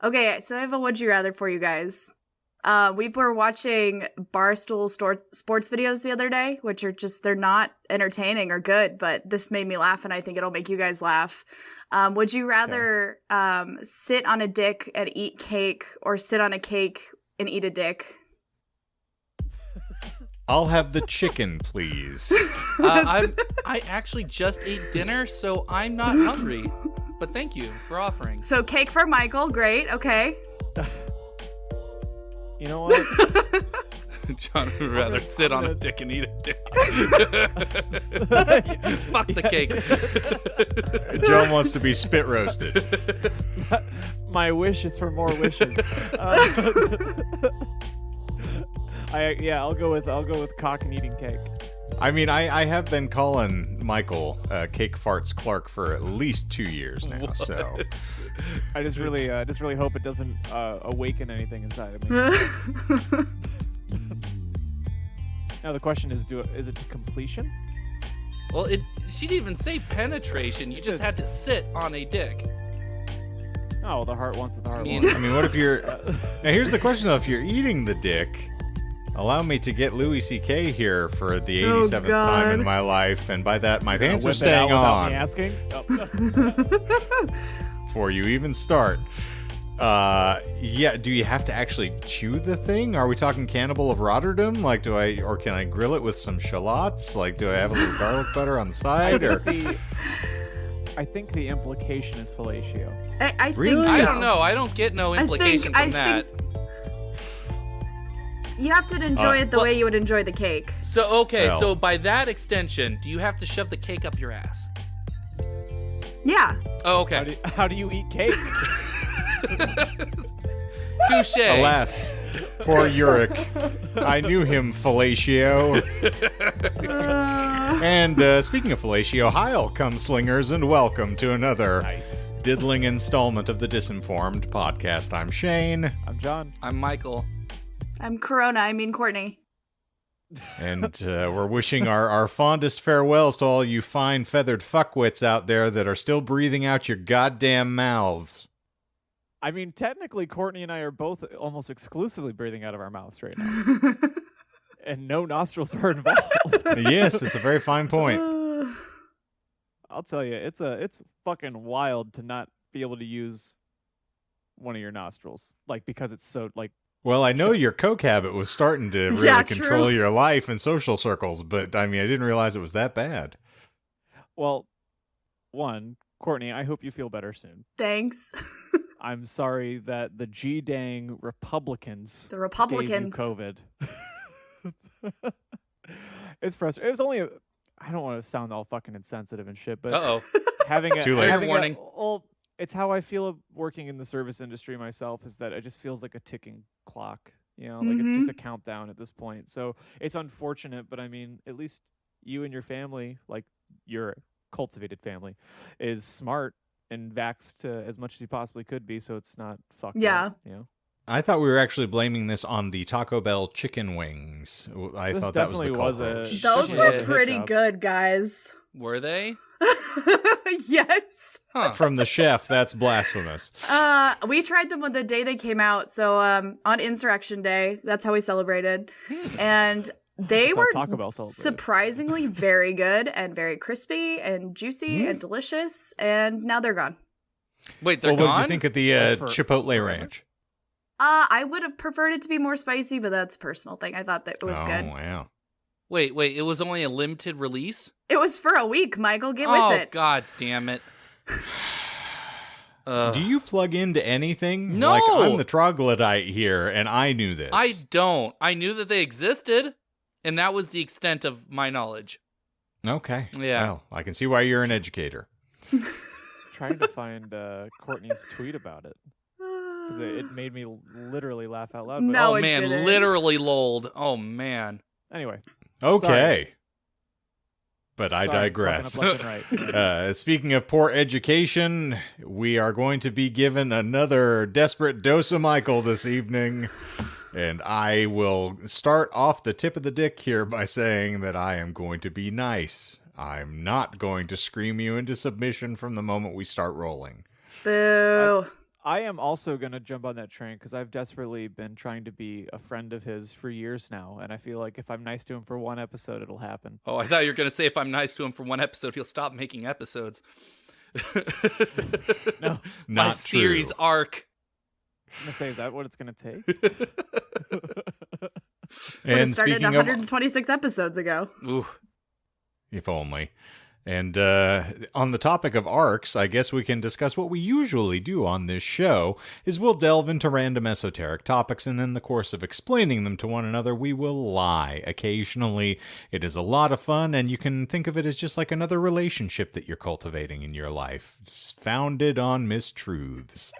Okay, so I have a would you rather for you guys. We were watching Barstool sports videos the other day, which are they're not entertaining or good, but this made me laugh and I think it'll make you guys laugh. Would you rather sit on a dick and eat cake or sit on a cake and eat a dick? I'll have the chicken, please. I actually just ate dinner, so I'm not hungry. But thank you for offering. So cake for Michael, great, okay. You know what? John would rather sit on a dick and eat a dick. Fuck the cake. John wants to be spit roasted. My wish is for more wishes. I'll go with cock and eating cake. I mean, I have been calling Michael Cake Farts Clark for at least 2 years now, so... I just really hope it doesn't awaken anything inside of me. Now the question is, is it to completion? Well, she didn't even say penetration. You just had to sit on a dick. Oh, well, the heart wants what the heart I wants. mean, what if you're... Now, here's the question, though. If you're eating the dick, allow me to get Louis C.K. here for the 87th time in my life, and by that, my pants are staying on. Me asking? Oh. Before you even start. Do you have to actually chew the thing? Are we talking Cannibal of Rotterdam? Like, can I grill it with some shallots? Like, do I have a little garlic butter on the side? I think the implication is fellatio. I Really? think so. I don't know. I don't get no implication from that. You have to enjoy it the way you would enjoy the cake. So, okay, so by that extension, do you have to shove the cake up your ass? Yeah. Oh, okay. How do you eat cake? Touche. Alas, poor Uric. I knew him, fellatio. And speaking of fellatio, hi, all cum slingers, and welcome to another diddling installment of the Disinformed podcast. I'm Shane. I'm John. I'm Michael. I'm Courtney. And we're wishing our fondest farewells to all you fine feathered fuckwits out there that are still breathing out your goddamn mouths. I mean, technically, Courtney and I are both almost exclusively breathing out of our mouths right now. And no nostrils are involved. Yes, it's a very fine point. I'll tell you, it's fucking wild to not be able to use one of your nostrils. Like, because it's so, like... Well, I know your coke habit was starting to really control your life in social circles, but I mean, I didn't realize it was that bad. Well, one, Courtney, I hope you feel better soon. Thanks. I'm sorry that the G-dang Republicans gave you COVID. It's frustrating. It was only I don't want to sound all fucking insensitive and shit, but having a Too late. Fair warning. It's how I feel working in the service industry myself, is that it just feels like a ticking clock, you know, like it's just a countdown at this point. So it's unfortunate, but I mean, at least you and your family, like your cultivated family, is smart and vaxxed as much as you possibly could be, so it's not fucked up, you know? I thought we were actually blaming this on the Taco Bell chicken wings. I thought that was the culprit. Those were pretty good, guys. Were they? Yes. Huh. From the chef, that's blasphemous. We tried them on the day they came out. So on Insurrection Day, that's how we celebrated. And they were surprisingly very good and very crispy and juicy and delicious. And now they're gone. Wait, they're gone? What did you think of the Chipotle Ranch? I would have preferred it to be more spicy, but that's a personal thing. I thought that it was good. Oh, wow. Wait, it was only a limited release? It was for a week, Michael. Get with it. Oh, god damn it. Do you plug into anything? No. Like, I'm the troglodyte here, and I knew this. I don't. I knew that they existed, and that was the extent of my knowledge. Okay. Yeah. Well, I can see why you're an educator. Trying to find Courtney's tweet about it. Because it made me literally laugh out loud. But No, oh, man, didn't. literally lolled. Oh, man. Anyway. Okay. Sorry. But I digress. Left and right. Speaking of poor education, we are going to be given another desperate dose of Michael this evening. And I will start off the tip of the dick here by saying that I am going to be nice. I'm not going to scream you into submission from the moment we start rolling. Boo. I am also going to jump on that train because I've desperately been trying to be a friend of his for years now. And I feel like if I'm nice to him for one episode, it'll happen. Oh, I thought you were going to say if I'm nice to him for one episode, he'll stop making episodes. No, My Not series true. arc. I was going to say, is that what it's going to take? Would have And started speaking of, 126 episodes ago. Ooh. if only. And on the topic of arcs, I guess we can discuss what we usually do on this show, is we'll delve into random esoteric topics, and in the course of explaining them to one another, we will lie. Occasionally, it is a lot of fun, and you can think of it as just like another relationship that you're cultivating in your life. It's founded on mistruths.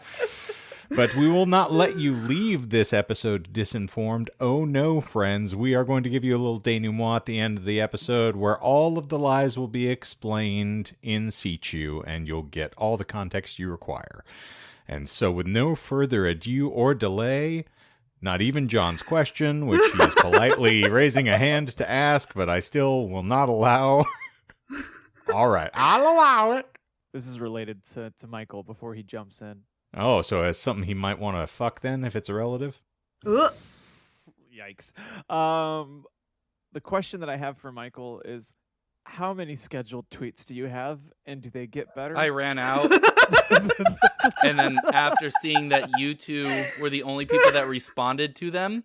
But we will not let you leave this episode disinformed. Oh no, friends. We are going to give you a little denouement at the end of the episode where all of the lies will be explained in situ and you'll get all the context you require. And so with no further ado or delay, not even John's question, which he is politely raising a hand to ask, but I still will not allow. All right, I'll allow it. This is related to Michael before he jumps in. Oh, so it's something he might want to fuck then if it's a relative? Ugh. Yikes. The question that I have for Michael is, how many scheduled tweets do you have, and do they get better? I ran out. And then after seeing that you two were the only people that responded to them,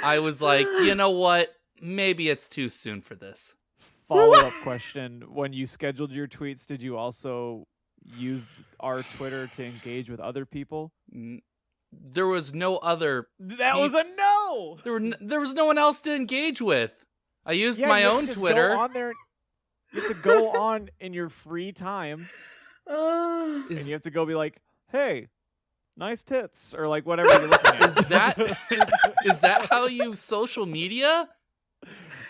I was like, you know what? Maybe it's too soon for this. Follow-up question. When you scheduled your tweets, did you also use our Twitter to engage with other people? There was no other. That was a no! There was no one else to engage with. I used Yeah, my you have to own just Twitter. Go on there. You have to go on in your free time, and you have to go be like, hey, nice tits, or like whatever you're looking at. Is that how you social media?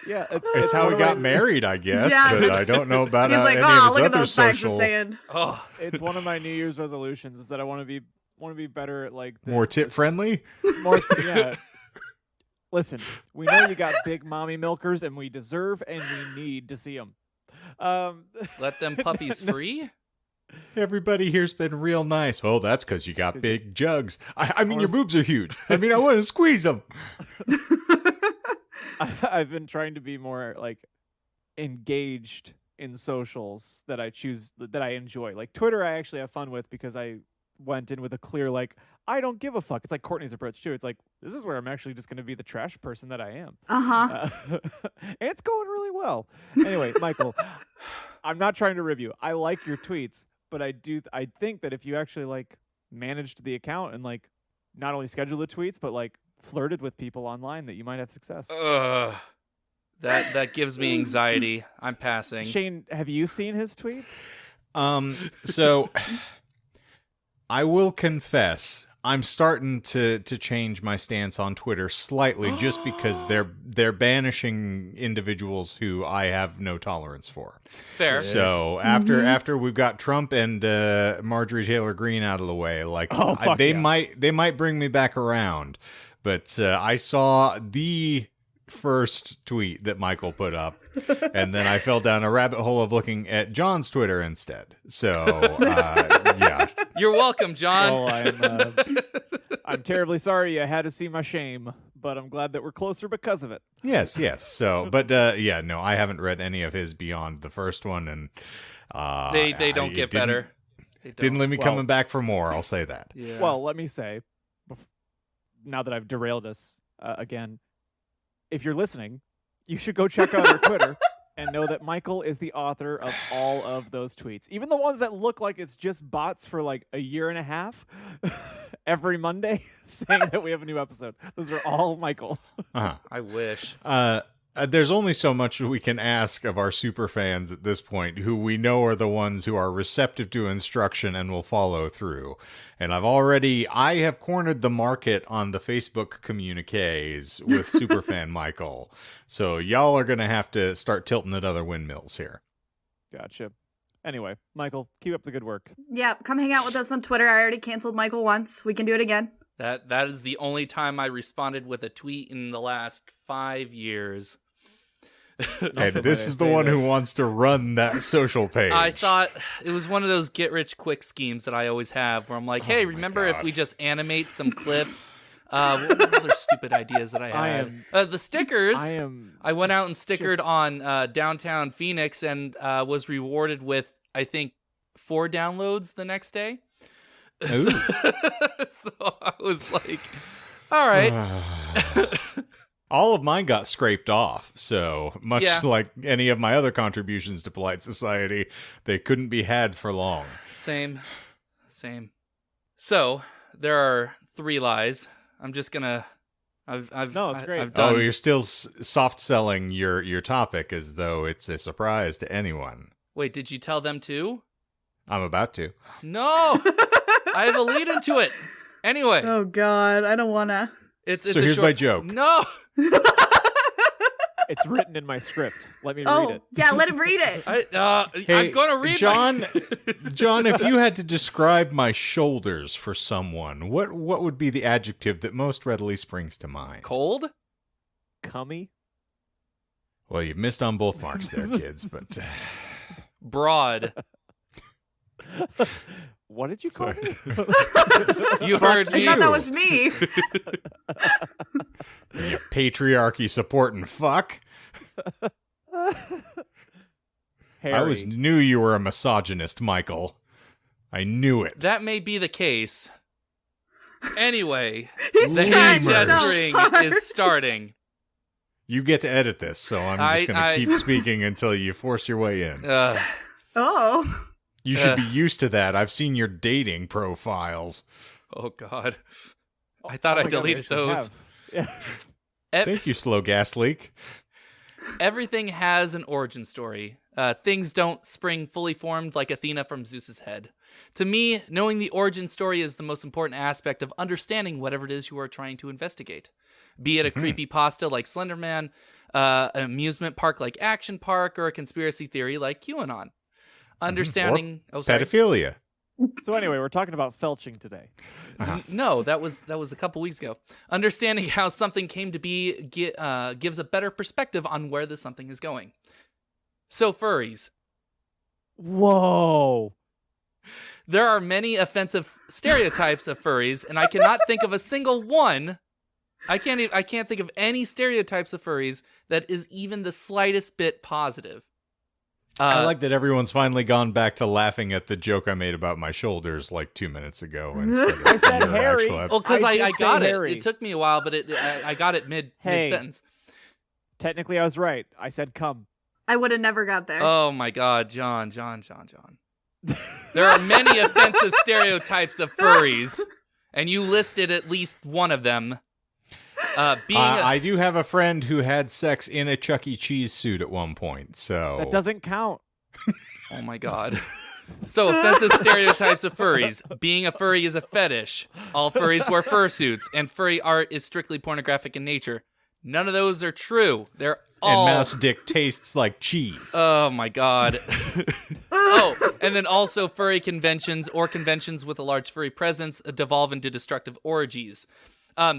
Yeah, It's how one we of my- got married, I guess, Yeah. but I don't know about He's like, any oh, of look his at other those facts social... are saying. Oh, It's one of my New Year's resolutions is that I want to be better at like More tit-friendly? Yeah. Listen, we know you got big mommy milkers, and we deserve and we need to see them. let them puppies free? Everybody here's been real nice. Well, that's because you got big jugs. I mean, your Honest- boobs are huge. I mean, I want to squeeze them. I've been trying to be more like engaged in socials that I choose, that I enjoy. Like Twitter, I actually have fun with because I went in with a clear like, I don't give a fuck. It's like Courtney's approach too. It's like, this is where I'm actually just going to be the trash person that I am. And it's going really well. Anyway, Michael, I'm not trying to rib you. I like your tweets, but I think that if you actually like managed the account and like not only schedule the tweets, but like flirted with people online, that you might have success. Ugh. That gives me anxiety. I'm passing. Shane, have you seen his tweets? So I will confess, I'm starting to change my stance on Twitter slightly just because they're banishing individuals who I have no tolerance for. Fair. So after we've got Trump and Marjorie Taylor Greene out of the way, like they might bring me back around. But I saw the first tweet that Michael put up, and then I fell down a rabbit hole of looking at John's Twitter instead. So yeah. You're welcome, John. Well, I'm terribly sorry you had to see my shame, but I'm glad that we're closer because of it. Yes. So, but yeah, no, I haven't read any of his beyond the first one, and They don't get better. They Didn't don't. leave me Well- coming back for more. I'll say that. Yeah. Well, let me say, now that I've derailed us again, if you're listening, you should go check out our Twitter and know that Michael is the author of all of those tweets. Even the ones that look like it's just bots for like a year and a half every Monday saying that we have a new episode. Those are all Michael. Uh-huh. I wish. There's only so much we can ask of our super fans at this point, who we know are the ones who are receptive to instruction and will follow through. And I have cornered the market on the Facebook communiques with Superfan Michael. So y'all are going to have to start tilting at other windmills here. Gotcha. Anyway, Michael, keep up the good work. Yeah, come hang out with us on Twitter. I already canceled Michael once. We can do it again. That is the only time I responded with a tweet in the last 5 years. And Also, this might I is the say one that- who wants to run that social page. I thought it was one of those get-rich-quick schemes that I always have, where I'm like, hey, my remember if God. we just animate some clips? What were other stupid ideas that I had? The stickers. I went out and stickered on downtown Phoenix and was rewarded with, I think, 4 downloads the next day. Ooh. So I was like, all right. All of mine got scraped off, so much Yeah. like any of my other contributions to polite society, they couldn't be had for long. Same. So there are 3 lies. I'm just gonna. No, it's great. I've done. Oh, you're still soft selling your topic as though it's a surprise to anyone. Wait, did you tell them too? I'm about to. No, I have a lead into it. Anyway, Oh God, I don't wanna. it's So a here's short... my joke. No, It's written in my script. Let me read Oh it. yeah, let him read it. I'm gonna read John. my... John, if you had to describe my shoulders for someone, what would be the adjective that most readily springs to mind? Cold. Cummy. Well, you've missed on both marks there, kids, but Broad. What did you call Sorry. me? You heard I me. thought that was me. you patriarchy supporting fuck. Harry. I always knew you were a misogynist, Michael. I knew it. That may be the case. Anyway, He's the trying hand so gesturing hard. is starting. You get to edit this, so I'm just going to keep speaking until you force your way in. Oh. You should be used to that. I've seen your dating profiles. Oh God, I thought I my God, we deleted actually those. have. Yeah. Thank you, slow gas leak. Everything has an origin story. Things don't spring fully formed like Athena from Zeus's head. To me, knowing the origin story is the most important aspect of understanding whatever it is you are trying to investigate. Be it a creepypasta like Slenderman, an amusement park like Action Park, or a conspiracy theory like QAnon. Understanding... Or oh, sorry. pedophilia. So anyway, we're talking about felching today. No, that was a couple weeks ago. Understanding how something came to be gives a better perspective on where the something is going. So furries. Whoa. There are many offensive stereotypes of furries, and I cannot think of a single one. I can't think of any stereotypes of furries that is even the slightest bit positive. I like that everyone's finally gone back to laughing at the joke I made about my shoulders like 2 minutes ago. Instead of I said your hairy. actual Well, because I I did got say it. hairy. It took me a while, but I got it mid sentence. Technically, I was right. I said come. I would have never got there. Oh my God, John. There are many offensive stereotypes of furries, and you listed at least one of them. I do have a friend who had sex in a Chuck E. Cheese suit at one point, so... That doesn't count. Oh my God. So, offensive stereotypes of furries. Being a furry is a fetish. All furries wear fursuits, and furry art is strictly pornographic in nature. None of those are true. They're all... And mouse dick tastes like cheese. Oh my God. Oh, and then also furry conventions or conventions with a large furry presence devolve into destructive orgies.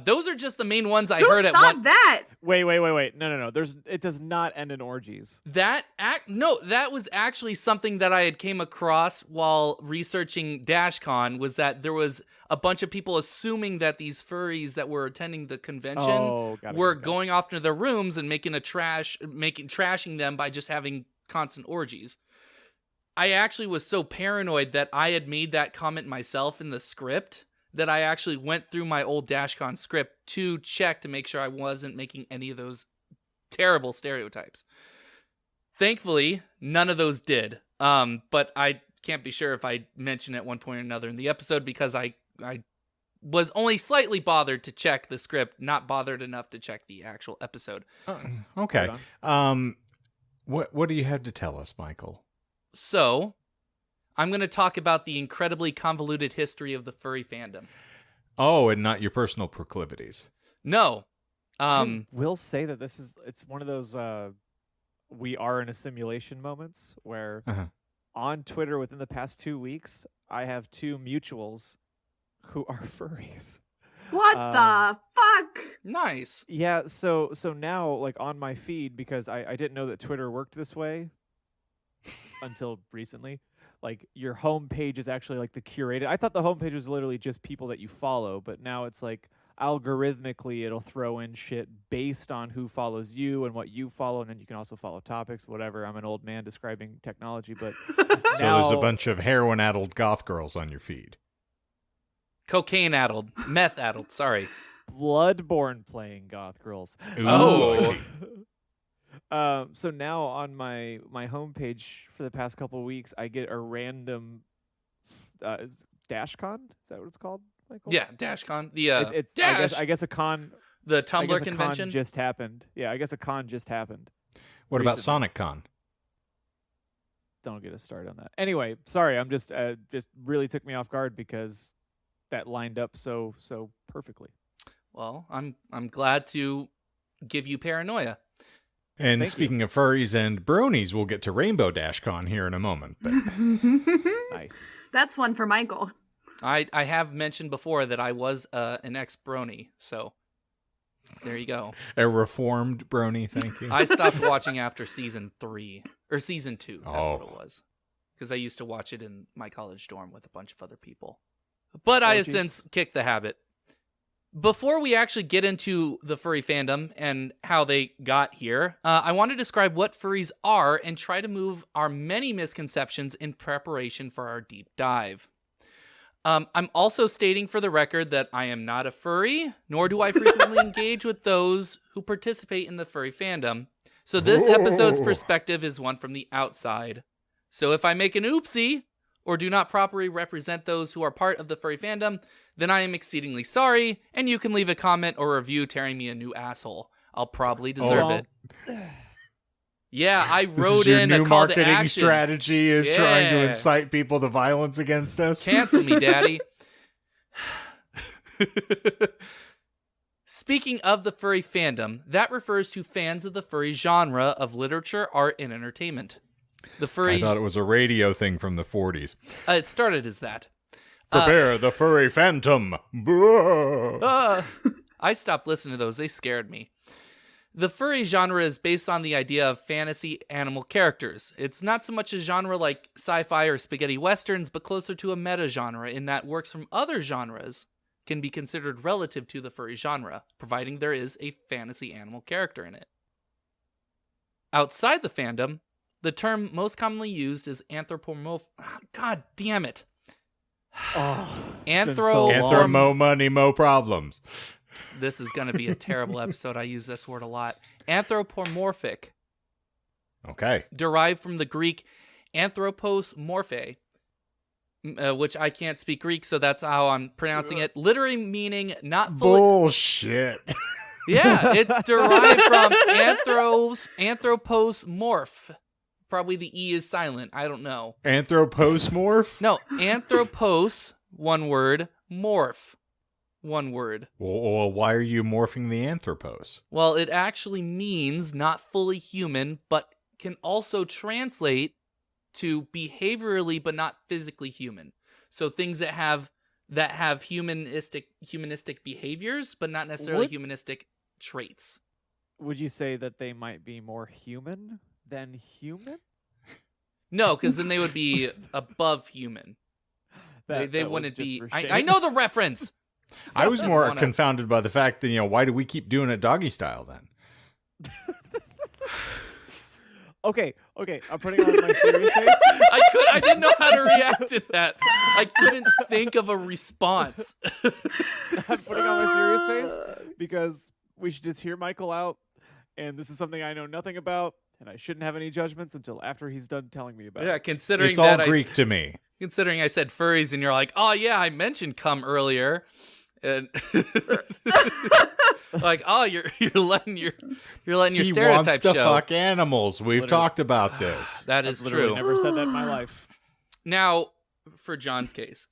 Those are just the main ones I heard at Who thought one. that? Wait. No. It does not end in orgies. That was actually something that I had came across while researching DashCon, was that there was a bunch of people assuming that these furries that were attending the convention were going off to their rooms and trashing them by just having constant orgies. I actually was so paranoid that I had made that comment myself in the script that I actually went through my old DashCon script to check to make sure I wasn't making any of those terrible stereotypes. Thankfully, none of those did. But I can't be sure if I mentioned at one point or another in the episode because I was only slightly bothered to check the script, not bothered enough to check the actual episode. Okay. What do you have to tell us, Michael? So, I'm going to talk about the incredibly convoluted history of the furry fandom. Oh, and not your personal proclivities. No. I will say that it's one of those we are in a simulation moments where on Twitter within the past 2 weeks, I have 2 mutuals who are furries. What the fuck? Nice. Yeah, so now, like, on my feed, because I didn't know that Twitter worked this way until recently. Like, your home page is actually like the curated. I thought the home page was literally just people that you follow, but now it's like algorithmically it'll throw in shit based on who follows you and what you follow, and then you can also follow topics, whatever. I'm an old man describing technology, but So there's a bunch of heroin-addled goth girls on your feed. Cocaine-addled. Meth-addled, sorry. Bloodborne playing goth girls. Ooh, Oh. I see. So now on my homepage for the past couple of weeks, I get a random DashCon. Is that what it's called, Michael? Yeah, DashCon. The It's Dash. I guess a con. The I Tumblr guess a convention. con just happened. Yeah, I guess a con just happened. What about recently. Sonic Con? Don't get us started on that. Anyway, sorry, I'm just really took me off guard because that lined up so perfectly. Well, I'm glad to give you paranoia. And Thank speaking of furries and bronies, we'll get to Rainbow Dash Con here in a moment. But Nice. That's one for Michael. I have mentioned before that I was an ex-brony, so there you go. a reformed brony, thank you. I stopped watching after season 3 or season 2. That's what Oh. it was, because I used to watch it in my college dorm with a bunch of other people. But I have geez. since kicked the habit. Before we actually get into the furry fandom and how they got here, I want to describe what furries are and try to move our many misconceptions in preparation for our deep dive. I'm also stating for the record that I am not a furry, nor do I frequently engage with those who participate in the furry fandom. So this episode's perspective is one from the outside. So if I make an oopsie, or do not properly represent those who are part of the furry fandom, then I am exceedingly sorry, and you can leave a comment or review tearing me a new asshole. I'll probably deserve it. Yeah, I This wrote is your in new a call to marketing action. strategy is trying to Yeah. incite people to violence against us. Cancel me, daddy. Speaking of the furry fandom, that refers to fans of the furry genre of literature, art, and entertainment. The I furry, thought it was a radio thing from the 40s. it started as that. Prepare the furry phantom. I stopped listening to those. They scared me. The furry genre is based on the idea of fantasy animal characters. It's not so much a genre like sci-fi or spaghetti westerns, but closer to a meta-genre in that works from other genres can be considered relative to the furry genre, providing there is a fantasy animal character in it. Outside the fandom, the term most commonly used is anthropomorphic. God damn it. Oh, it's been so Anthro long. mo money, mo problems. This is going to be a terrible episode. I use this word a lot. Anthropomorphic, Okay. derived from the Greek anthropos morphe, which I can't speak Greek, so that's how I'm pronouncing it. Literally meaning not fully. Bullshit. Yeah, it's derived from anthropos morph. Probably the E is silent. I don't know. Anthroposmorph? No, anthropos, one word, morph, one word. Well, why are you morphing the anthropos? Well, it actually means not fully human, but can also translate to behaviorally but not physically human. So things that have humanistic behaviors, but not necessarily What? humanistic traits. Would you say that they might be more human than human? No, because then they would be above human. They That was wouldn't just be. for I shame. know the reference. I was more Wanna- confounded by the fact that, why do we keep doing it doggy style then? Okay, I'm putting on my serious face. I didn't know how to react to that. I couldn't think of a response. I'm putting on my serious face because we should just hear Michael out, and this is something I know nothing about, and I shouldn't have any judgments until after he's done telling me about Yeah, it. considering It's all that Greek to me. considering I said furries and you're like, oh yeah, I mentioned cum earlier, and like, oh, you're letting your He stereotype wants to show. fuck animals. We've Literally. talked about this. That I've is literally true. never said that in my life. Now, for John's case,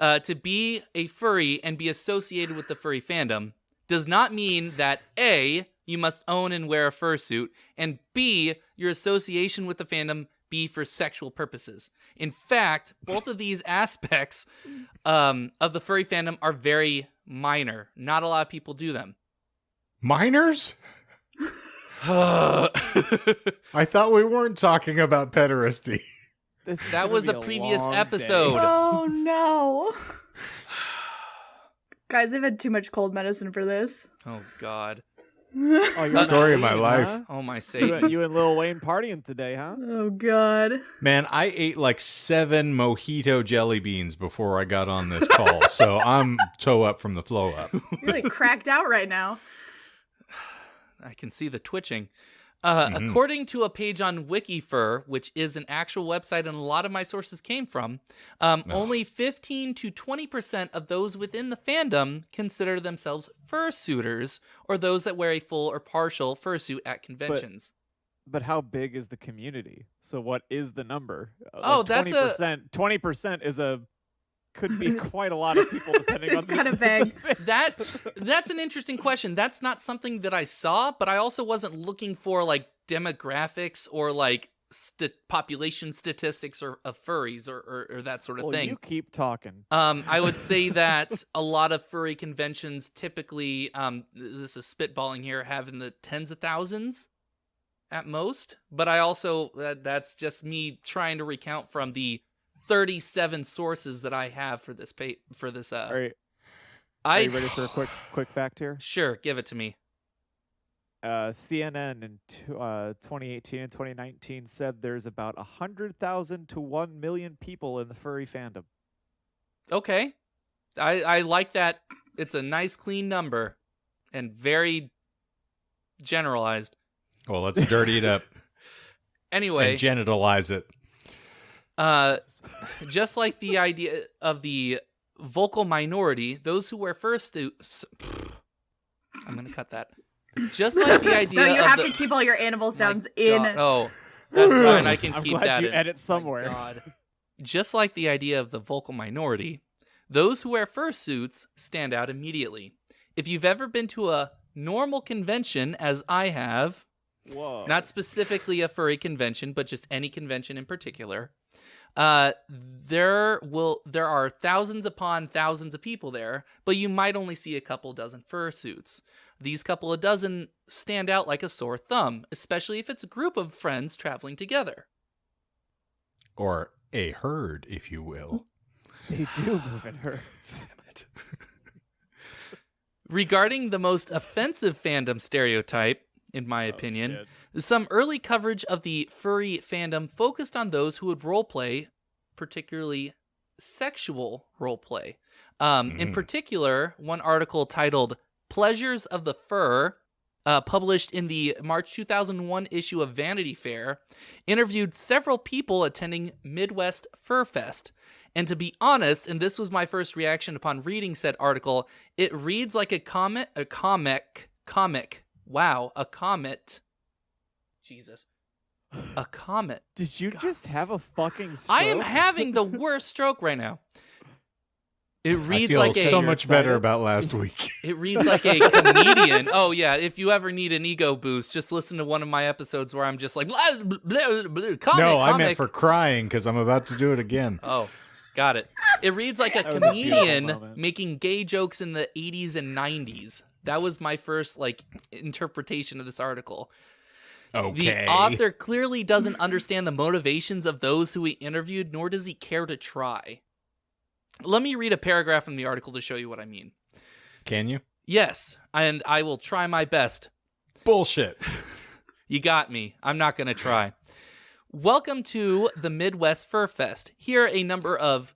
to be a furry and be associated with the furry fandom does not mean that A, you must own and wear a fursuit, and B, your association with the fandom be for sexual purposes. In fact, both of these aspects of the furry fandom are very minor. Not a lot of people do them. Minors? I thought we weren't talking about pederasty. That was a previous episode. Oh no. Guys, I've had too much cold medicine for this. Oh God. Oh, you're Story of not my eating, life. huh? Oh my Satan. You and Lil Wayne partying today, huh? Oh god. Man, I ate like 7 mojito jelly beans before I got on this call, so I'm toe up from the flow up. You're like cracked out right now. I can see the twitching. According to a page on WikiFur, which is an actual website and a lot of my sources came from, only 15 to 20% of those within the fandom consider themselves fursuiters, or those that wear a full or partial fursuit at conventions. But how big is the community? So what is the number? Oh, that's 20%. 20% is could be quite a lot of people depending on It's kind of vague. That's an interesting question. That's not something that I saw, but I also wasn't looking for like demographics or like population statistics or of furries or that sort of thing. You keep talking. I would say that a lot of furry conventions typically, this is spitballing here, have in the tens of thousands at most. But I also, that's just me trying to recount from the 37 sources that I have for this Are you ready for a quick fact here? Sure, give it to me. CNN in 2018 and 2019 said there's about 100,000 to 1 million people in the furry fandom. Okay. I like that. It's a nice clean number and very generalized. Well, let's dirty it up. Anyway. And genitalize it. Just like the idea of the vocal minority, those who wear fursuits. I'm going to cut that. Just like the idea No, you of have to keep all your animal sounds in. God. Oh, that's fine. I can I'm keep glad that you in. edit somewhere. God. Just like the idea of the vocal minority, those who wear fursuits stand out immediately. If you've ever been to a normal convention, as I have, Whoa. not specifically a furry convention, but just any convention in particular, there are thousands upon thousands of people there, but you might only see a couple dozen fursuits. These couple of dozen stand out like a sore thumb, especially if it's a group of friends traveling together. Or a herd, if you will. They do move in herds. Damn it. Regarding the most offensive fandom stereotype, in my opinion, some early coverage of the furry fandom focused on those who would roleplay, particularly sexual roleplay. In particular, one article titled Pleasures of the Fur, published in the March 2001 issue of Vanity Fair, interviewed several people attending Midwest Fur Fest. And to be honest, and this was my first reaction upon reading said article, it reads like a comic. Wow, a comet. Jesus. A comet. Did you just have a fucking stroke? I am having the worst stroke right now. It reads I feel like so much better about last week. It reads like a comedian. Oh yeah, if you ever need an ego boost, just listen to one of my episodes where I'm just like, blah, blah, blah, blah, comic, No, I comic. meant for crying because I'm about to do it again. Oh, got it. It reads like a That was a beautiful comedian moment. making gay jokes in the 80s and 90s. That was my first interpretation of this article. Okay. The author clearly doesn't understand the motivations of those who he interviewed, nor does he care to try. Let me read a paragraph from the article to show you what I mean. Can you? Yes, and I will try my best. Bullshit. You got me. I'm not going to try. Welcome to the Midwest Fur Fest. Here are a number of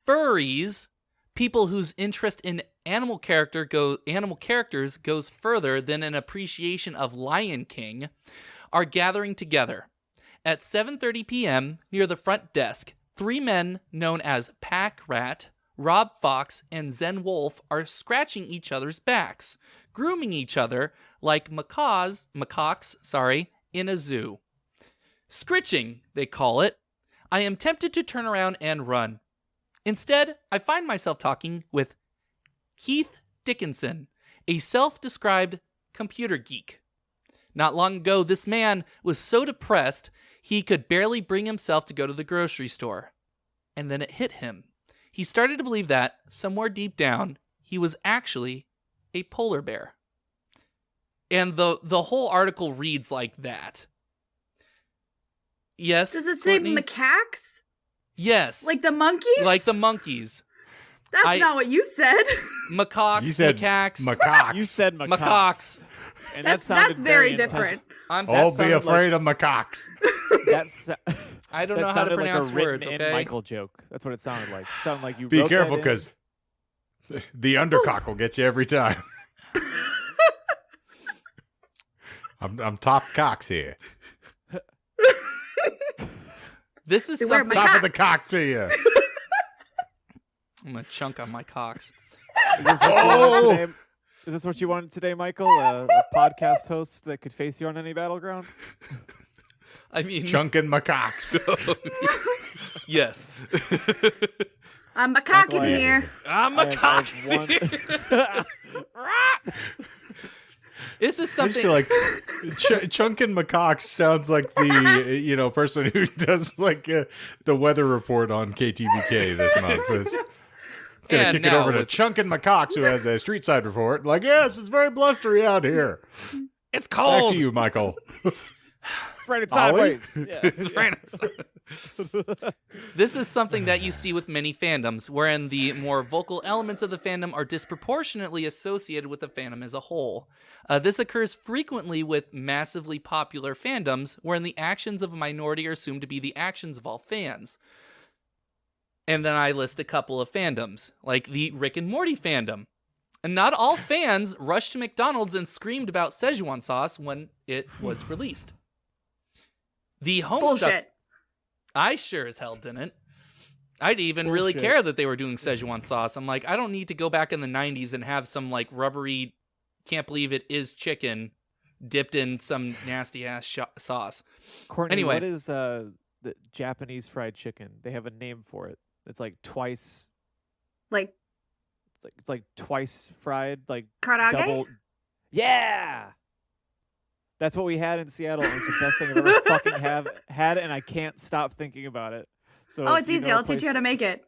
furries, people whose interest in animal characters goes further than an appreciation of Lion King, are gathering together. At 7:30 p.m., near the front desk, 3 men known as Pack Rat, Rob Fox, and Zen Wolf are scratching each other's backs, grooming each other like macaques in a zoo. Scritching, they call it. I am tempted to turn around and run. Instead, I find myself talking with Keith Dickinson, a self-described computer geek. Not long ago, this man was so depressed he could barely bring himself to go to the grocery store. And then it hit him. He started to believe that, somewhere deep down, he was actually a polar bear. And the whole article reads like that. Yes. Does it say Courtney? macaques? Yes. Like the monkeys? Like the monkeys. That's not what you said. Macaques, You said macaques. macaques. You said macaques. Macaques. And That's sounded very intense. different. I'm All be sounded afraid of macaques. That's I don't that know how to sounded like pronounce a words, written-in okay? Michael joke. That's what it sounded like. It sounded like you Be wrote careful, that in. because the undercock will get you every time. I'm top cocks here. This is Beware something. my Top of the cocks. cock to you. I'm gonna chunk on my cocks. Is this what you wanted today? Is this what you wanted today, Michael? A podcast host that could face you on any battleground? I mean, Chunking my cocks. yes. I'm macaque Michael, in here. I'm I a have cock. one- This is I just something. feel like Chunkin' Macaques sounds like the person who does like the weather report on KTVK this month. Gonna And kick it now over to with- Chunkin' Macaques, who has a street side report. Like, yes, it's very blustery out here. It's Back cold. to you, Michael. Right, it's Ollie? sideways. Yeah. It's raining. This is something that you see with many fandoms, wherein the more vocal elements of the fandom are disproportionately associated with the fandom as a whole. This occurs frequently with massively popular fandoms, wherein the actions of a minority are assumed to be the actions of all fans. And then I list a couple of fandoms, like the Rick and Morty fandom. And not all fans rushed to McDonald's and screamed about Szechuan sauce when it was released. The Homestuck... Bullshit. I sure as hell didn't. I'd even really Bullshit. care that they were doing Szechuan sauce. I'm like, I don't need to go back in the 90s and have some like rubbery, can't believe it is chicken dipped in some nasty ass sauce. Courtney, Anyway. what is the Japanese fried chicken? They have a name for it. It's like twice. Like It's like twice fried, like karage? double. Yeah, that's what we had in Seattle. It was the best thing I've ever fucking had, and I can't stop thinking about it. So Oh, if it's you easy. know a I'll teach you how place- to make it.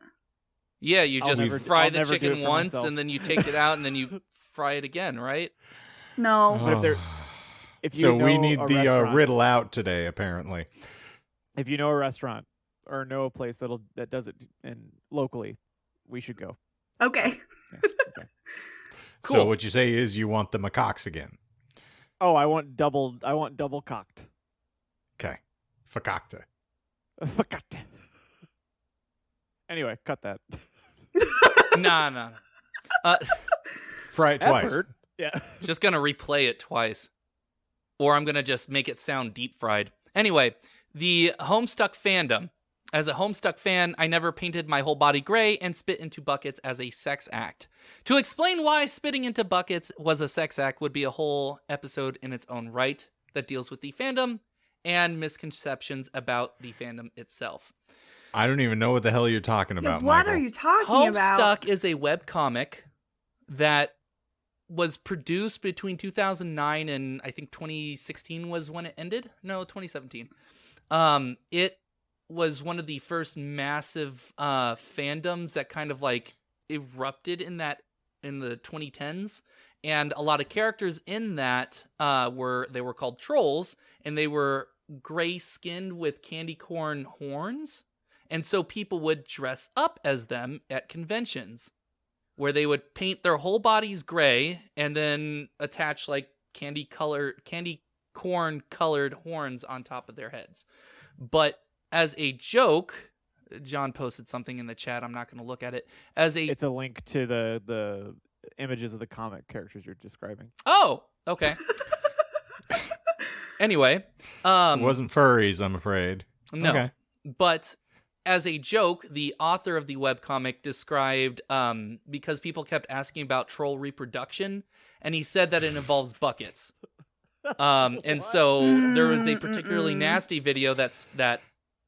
Yeah, you I'll just never- fry I'll the never do chicken it for once myself. and then you take it out and then you fry it again, right? No. But if they're- If you So we know need a the restaurant- riddle out today, apparently. If you know a restaurant or know a place that does it locally, we should go. Okay. Yeah, okay. So Cool. what you say is you want the macaques again. Oh, I want double cocked. Okay. Fakakta. Fakate. Anyway, cut that. Nah. Fry it twice. Effort. Yeah. Just gonna replay it twice. Or I'm gonna just make it sound deep fried. Anyway, the Homestuck Fandom. As a Homestuck fan, I never painted my whole body gray and spit into buckets as a sex act. To explain why spitting into buckets was a sex act would be a whole episode in its own right that deals with the fandom and misconceptions about the fandom itself. I don't even know what the hell you're talking Yeah, about, what Michael. are you talking about? Homestuck is a webcomic that was produced between 2009 and I think 2016 was when it ended. No, 2017. It was one of the first massive fandoms that kind of like erupted in the 2010s, and a lot of characters in that were called trolls, and they were gray skinned with candy corn horns, and so people would dress up as them at conventions, where they would paint their whole bodies gray and then attach like candy corn colored horns on top of their heads. But as a joke, John posted something in the chat. I'm not going to look at it. It's a link to the images of the comic characters you're describing. Oh, okay. Anyway, It wasn't furries, I'm afraid. no. Okay. But as a joke, the author of the webcomic described, because people kept asking about troll reproduction, and he said that it involves buckets. And so there was a particularly nasty video that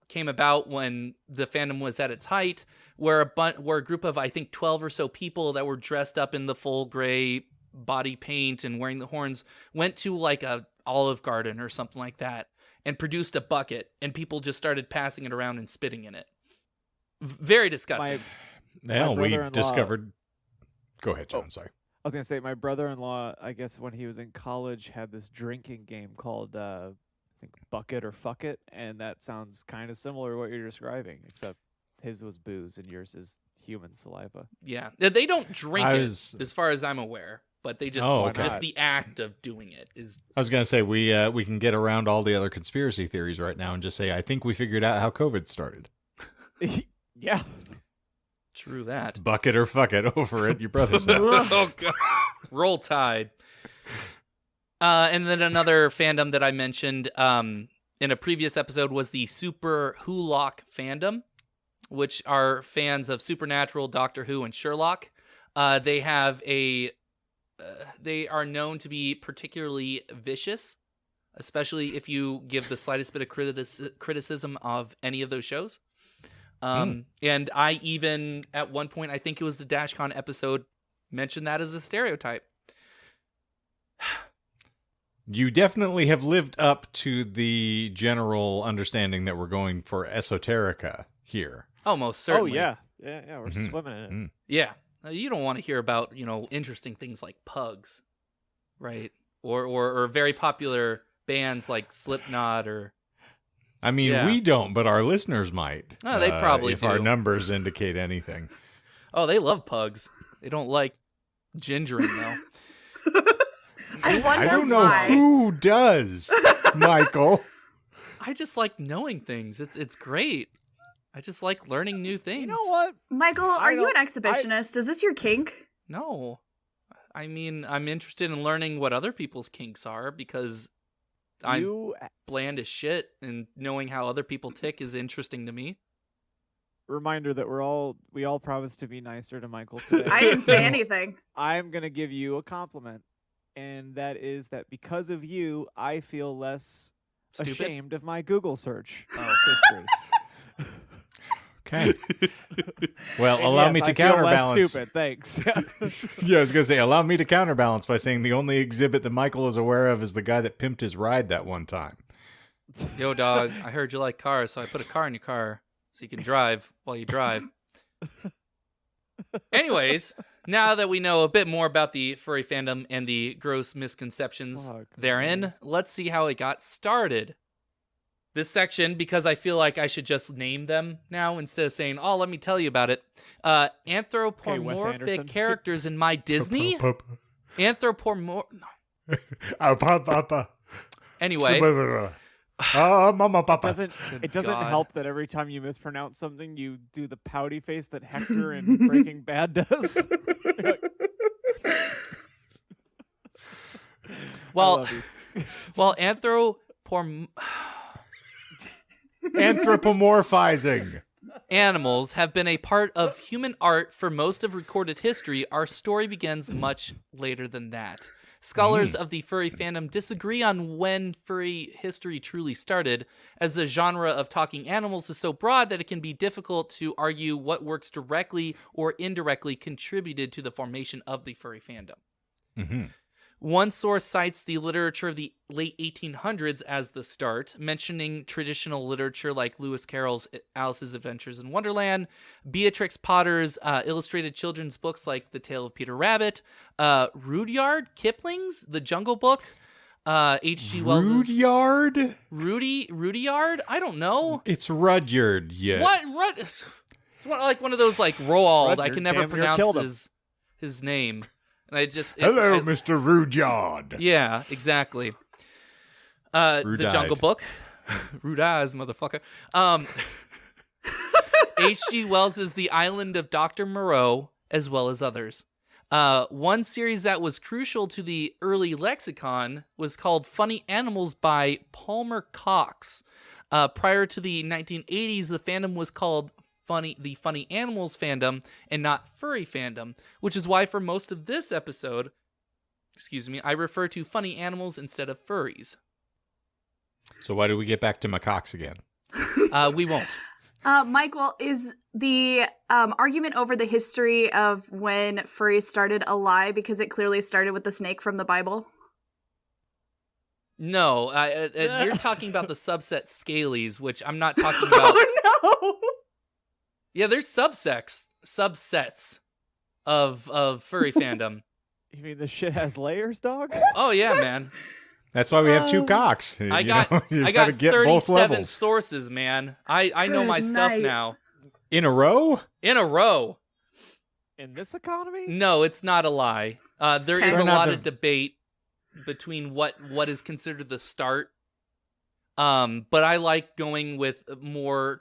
came about when the fandom was at its height, where a group of, I think, 12 or so people that were dressed up in the full gray body paint and wearing the horns went to like a Olive Garden or something like that and produced a bucket, and people just started passing it around and spitting in it. Very disgusting. Well, we brother-in-law- discovered... Go ahead, John. Sorry. I was gonna say my brother-in-law, I guess when he was in college, had this drinking game called I think Bucket or Fuck It, and that sounds kind of similar to what you're describing, except his was booze and yours is human saliva. Yeah, they don't drink it, as far as I'm aware, but they just just the act of doing it is. I was gonna say we can get around all the other conspiracy theories right now and just say I think we figured out how COVID started. Yeah. True that. Bucket or fuck it over at your brother's house. Oh, God. Roll Tide. And then another fandom that I mentioned in a previous episode was the Super Wholock Fandom, which are fans of Supernatural, Doctor Who, and Sherlock. They have they are known to be particularly vicious, especially if you give the slightest bit of criticism of any of those shows. And I even, at one point, I think it was the DashCon episode, mentioned that as a stereotype. You definitely have lived up to the general understanding that we're going for esoterica here. Oh, most certainly. Oh, yeah. Yeah, we're swimming in it. Yeah. You don't want to hear about, interesting things like pugs, right? Or very popular bands like Slipknot or... I mean, we don't, but our listeners might. Oh, they probably if do. our numbers indicate anything. Oh, they love pugs. They don't like gingering, though. I don't know who does, Michael. I just like knowing things. It's great. I just like learning new things. You know what? Michael, are you an exhibitionist? Is this your kink? No. I mean, I'm interested in learning what other people's kinks are because... I'm bland as shit, and knowing how other people tick is interesting to me. Reminder that we all promised to be nicer to Michael today. I didn't say anything. I'm gonna give you a compliment, and that is that because of you, I feel less ashamed of my Google search history. Okay. Well, allow me to counterbalance. Less stupid, thanks. Yeah, I was going to say, allow me to counterbalance by saying the only exhibit that Michael is aware of is the guy that pimped his ride that one time. Yo, dog, I heard you like cars, so I put a car in your car so you can drive while you drive. Anyways, now that we know a bit more about the furry fandom and the gross misconceptions therein, let's see how it got started. This section, because I feel like I should just name them now instead of saying, let me tell you about it. Anthropomorphic characters in my Disney? Anyway. It doesn't help that every time you mispronounce something, you do the pouty face that Hector in Breaking Bad does. Well, Anthropomorphizing. Animals have been a part of human art for most of recorded history. Our story begins much later than that. Scholars of the furry fandom disagree on when furry history truly started, as the genre of talking animals is so broad that it can be difficult to argue what works directly or indirectly contributed to the formation of the furry fandom. Mm-hmm. One source cites the literature of the late 1800s as the start, mentioning traditional literature like Lewis Carroll's Alice's Adventures in Wonderland, Beatrix Potter's illustrated children's books like The Tale of Peter Rabbit, Rudyard Kipling's The Jungle Book, H.G. Wells's... Rudyard? I don't know. It's Rudyard, yeah. What? It's one of those like Roald. Rudyard, I can never pronounce his name. And Hello, Mr. Rudyard. Yeah, exactly. The Jungle Book. Rude eyes, motherfucker. H.G. Wells' The Island of Dr. Moreau, as well as others. One series that was crucial to the early lexicon was called Funny Animals by Palmer Cox. Prior to the 1980s, the fandom was called the Funny Animals fandom and not Furry Fandom, which is why for most of this episode, I refer to funny animals instead of furries. So why do we get back to macaques again? We won't. Michael, is the argument over the history of when furries started a lie because it clearly started with the snake from the Bible? No, you're talking about the subset scalies, which I'm not talking about. Oh, no! Yeah, there's subsets of furry fandom. You mean the shit has layers, dog? Oh yeah, man. That's why we have two cocks. I You got know? You I gotta got get both 37 levels. sources, man. I know my Good stuff night. now. In a row? In a row. In this economy? No, it's not a lie. There Okay. is a They're not lot the- of debate between what is considered the start. But I like going with more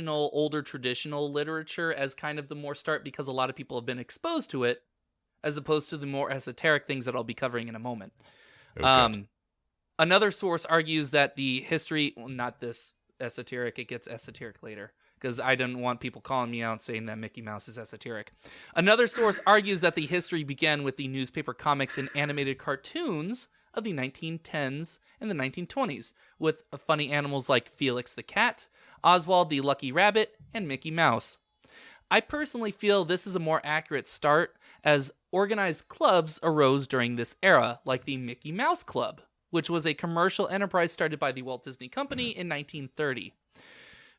older traditional literature as kind of the more start, because a lot of people have been exposed to it, as opposed to the more esoteric things that I'll be covering in a moment. Okay. Another source argues that the history, well, not this esoteric, it gets esoteric later, because I didn't want people calling me out saying that Mickey Mouse is esoteric. Another source argues that the history began with the newspaper comics and animated cartoons of the 1910s and the 1920s, with funny animals like Felix the Cat, Oswald the Lucky Rabbit, and Mickey Mouse. I personally feel this is a more accurate start, as organized clubs arose during this era, like the Mickey Mouse Club, which was a commercial enterprise started by the Walt Disney Company in 1930.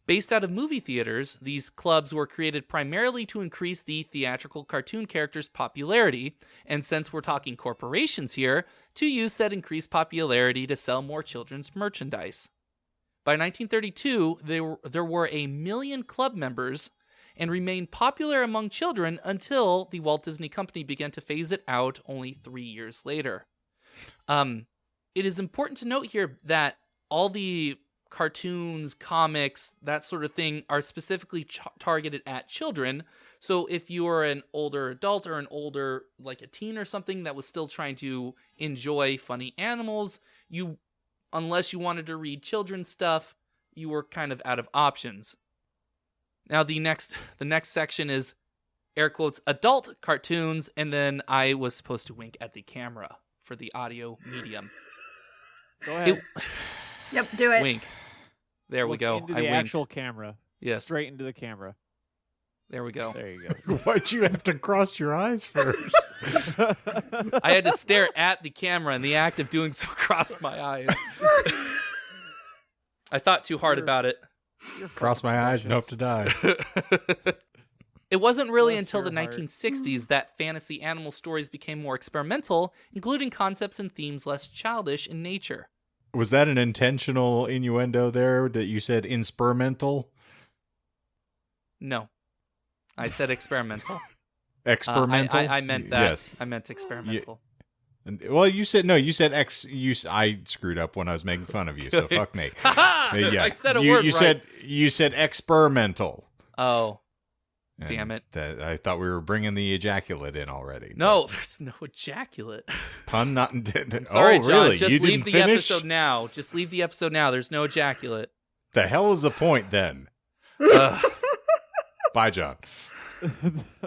Based out of movie theaters, these clubs were created primarily to increase the theatrical cartoon characters' popularity, and since we're talking corporations here, to use said increased popularity to sell more children's merchandise. By 1932, there were 1 million club members, and remained popular among children until the Walt Disney Company began to phase it out only 3 years later. It is important to note here that all the cartoons, comics, that sort of thing are specifically targeted at children. So if you are an older adult or an older, like a teen or something that was still trying to enjoy funny animals, unless you wanted to read children's stuff, you were kind of out of options. Now the next section is air quotes adult cartoons, and then I was supposed to wink at the camera for the audio medium. Go ahead. Yep, do it. Wink. There we Look go. Into I the winked. actual camera. Yes. Straight into the camera. There we go. There you go. Why'd you have to cross your eyes first? I had to stare at the camera, and the act of doing so crossed my eyes. I thought too hard about it. Cross my eyes and hope to die. It wasn't really Bless until the your heart. 1960s that fantasy animal stories became more experimental, including concepts and themes less childish in nature. Was that an intentional innuendo there that you said insperimental? No. I said experimental. Experimental? I meant that. Yes. I meant experimental. Well, you said no. You said I screwed up when I was making fun of you. So fuck me. Ha-ha! Yeah. I said a you, word you right. You said experimental. Oh. And Damn it. I thought we were bringing the ejaculate in already. No, there's no ejaculate. Pun not intended. Sorry, oh, John. really? Just you leave didn't the finish? episode now. Just leave the episode now. There's no ejaculate. The hell is the point then? Ugh. Bye, John.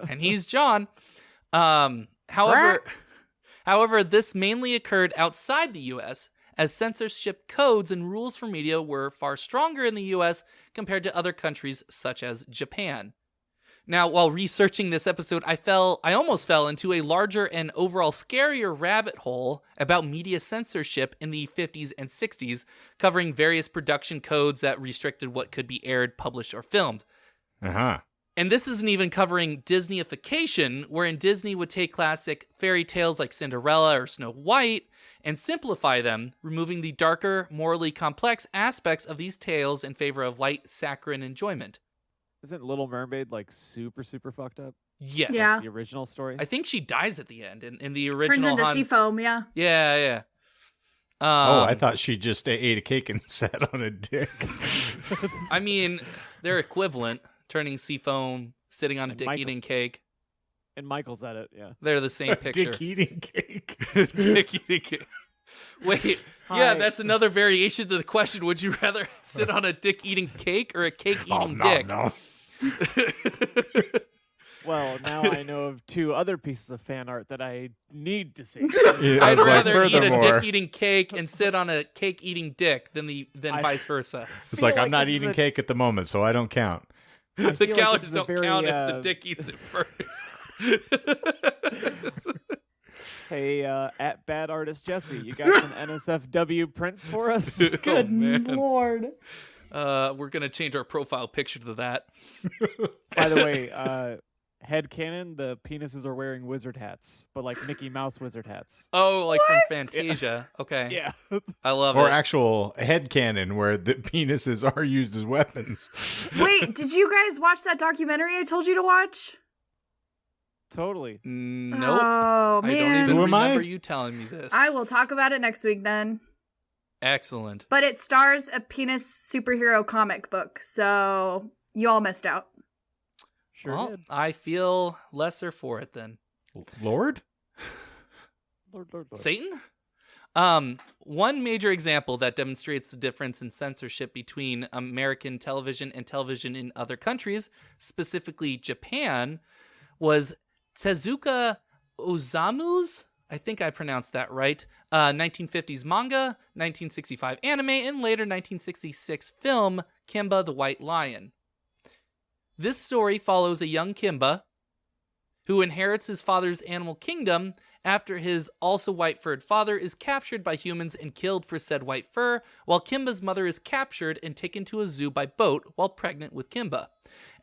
And he's John. However, this mainly occurred outside the U.S., as censorship codes and rules for media were far stronger in the U.S. compared to other countries such as Japan. Now, while researching this episode, I almost fell into a larger and overall scarier rabbit hole about media censorship in the 50s and 60s, covering various production codes that restricted what could be aired, published, or filmed. Uh-huh. And this isn't even covering Disneyification, wherein Disney would take classic fairy tales like Cinderella or Snow White and simplify them, removing the darker, morally complex aspects of these tales in favor of light, saccharine enjoyment. Isn't Little Mermaid like super, super fucked up? Yes. Yeah. The original story? I think she dies at the end in the Turns original into Hans. sea foam, yeah. Yeah. I thought she just ate a cake and sat on a dick. I mean, they're equivalent. Turning sea foam, sitting on a And dick-eating cake. And Michael's at it, yeah. They're the same picture. Dick eating cake. Dick-eating cake. Wait, Hi. yeah, that's another variation to the question. Would you rather sit on a dick-eating cake or a cake-eating dick? No. Well, now I know of 2 other pieces of fan art that I need to see. Yeah, I I'd was like, rather eat a furthermore, dick-eating cake and sit on a cake-eating dick than I- vice versa. It's feel like I'm like not this is eating a- cake at the moment, so I don't count. The feel like calories this is a don't very, count if the dick eats it first. Hey, at Bad Artist Jesse, you got some NSFW prints for us? Oh, man. Lord. We're gonna change our profile picture to that. By the way, headcanon, the penises are wearing wizard hats, but like Mickey Mouse wizard hats. Oh, like from Fantasia. Okay. Yeah. I love Or it. actual headcanon where the penises are used as weapons. Wait, did you guys watch that documentary I told you to watch? Totally. Nope. Oh, I man. don't even Who am I? remember you telling me this. I will talk about it next week then. Excellent. But it stars a penis superhero comic book, so you all missed out. Sure Well, did. I feel lesser for it then. Lord? Lord. Satan? One major example that demonstrates the difference in censorship between American television and television in other countries, specifically Japan, was Tezuka Osamu's, I think I pronounced that right, 1950s manga, 1965 anime, and later 1966 film, Kimba the White Lion. This story follows a young Kimba who inherits his father's animal kingdom after his also white-furred father is captured by humans and killed for said white fur, while Kimba's mother is captured and taken to a zoo by boat while pregnant with Kimba.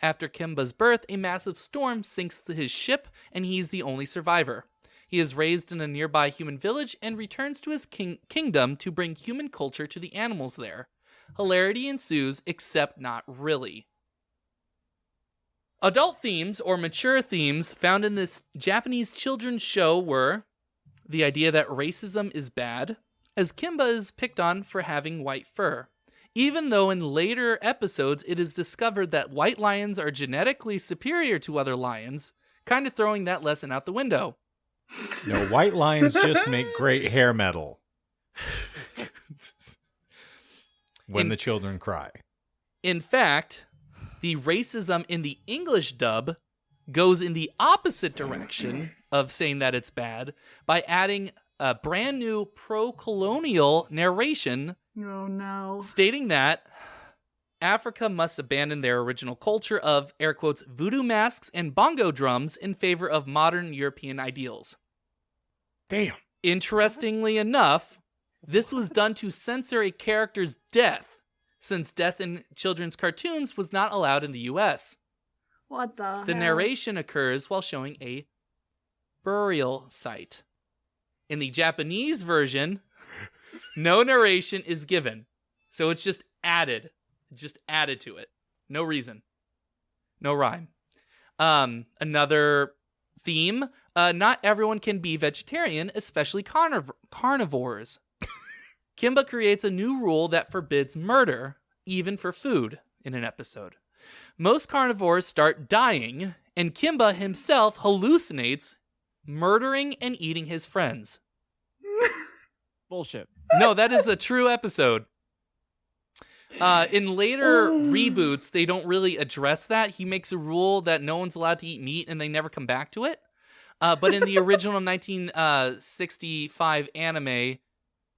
After Kimba's birth, a massive storm sinks his ship, and he's the only survivor. He is raised in a nearby human village and returns to his kingdom to bring human culture to the animals there. Hilarity ensues, except not really. Adult themes or mature themes found in this Japanese children's show were the idea that racism is bad, as Kimba is picked on for having white fur, even though in later episodes it is discovered that white lions are genetically superior to other lions, kind of throwing that lesson out the window. No, white lions just make great hair metal. When the children cry. In fact, the racism in the English dub goes in the opposite direction of saying that it's bad by adding a brand new pro-colonial narration Oh, no. stating that Africa must abandon their original culture of, air quotes, voodoo masks and bongo drums in favor of modern European ideals. Damn. Interestingly enough, this was done to censor a character's death, since death in children's cartoons was not allowed in the US. What the The hell? narration occurs while showing a burial site. In the Japanese version, no narration is given. So it's just added. Just added to it. No reason. No rhyme. Another theme, not everyone can be vegetarian, especially carnivores. Kimba creates a new rule that forbids murder, even for food, in an episode. Most carnivores start dying, and Kimba himself hallucinates, murdering and eating his friends. Bullshit. No, that is a true episode. In later reboots, they don't really address that. He makes a rule that no one's allowed to eat meat, and they never come back to it. But in the original 1965 anime,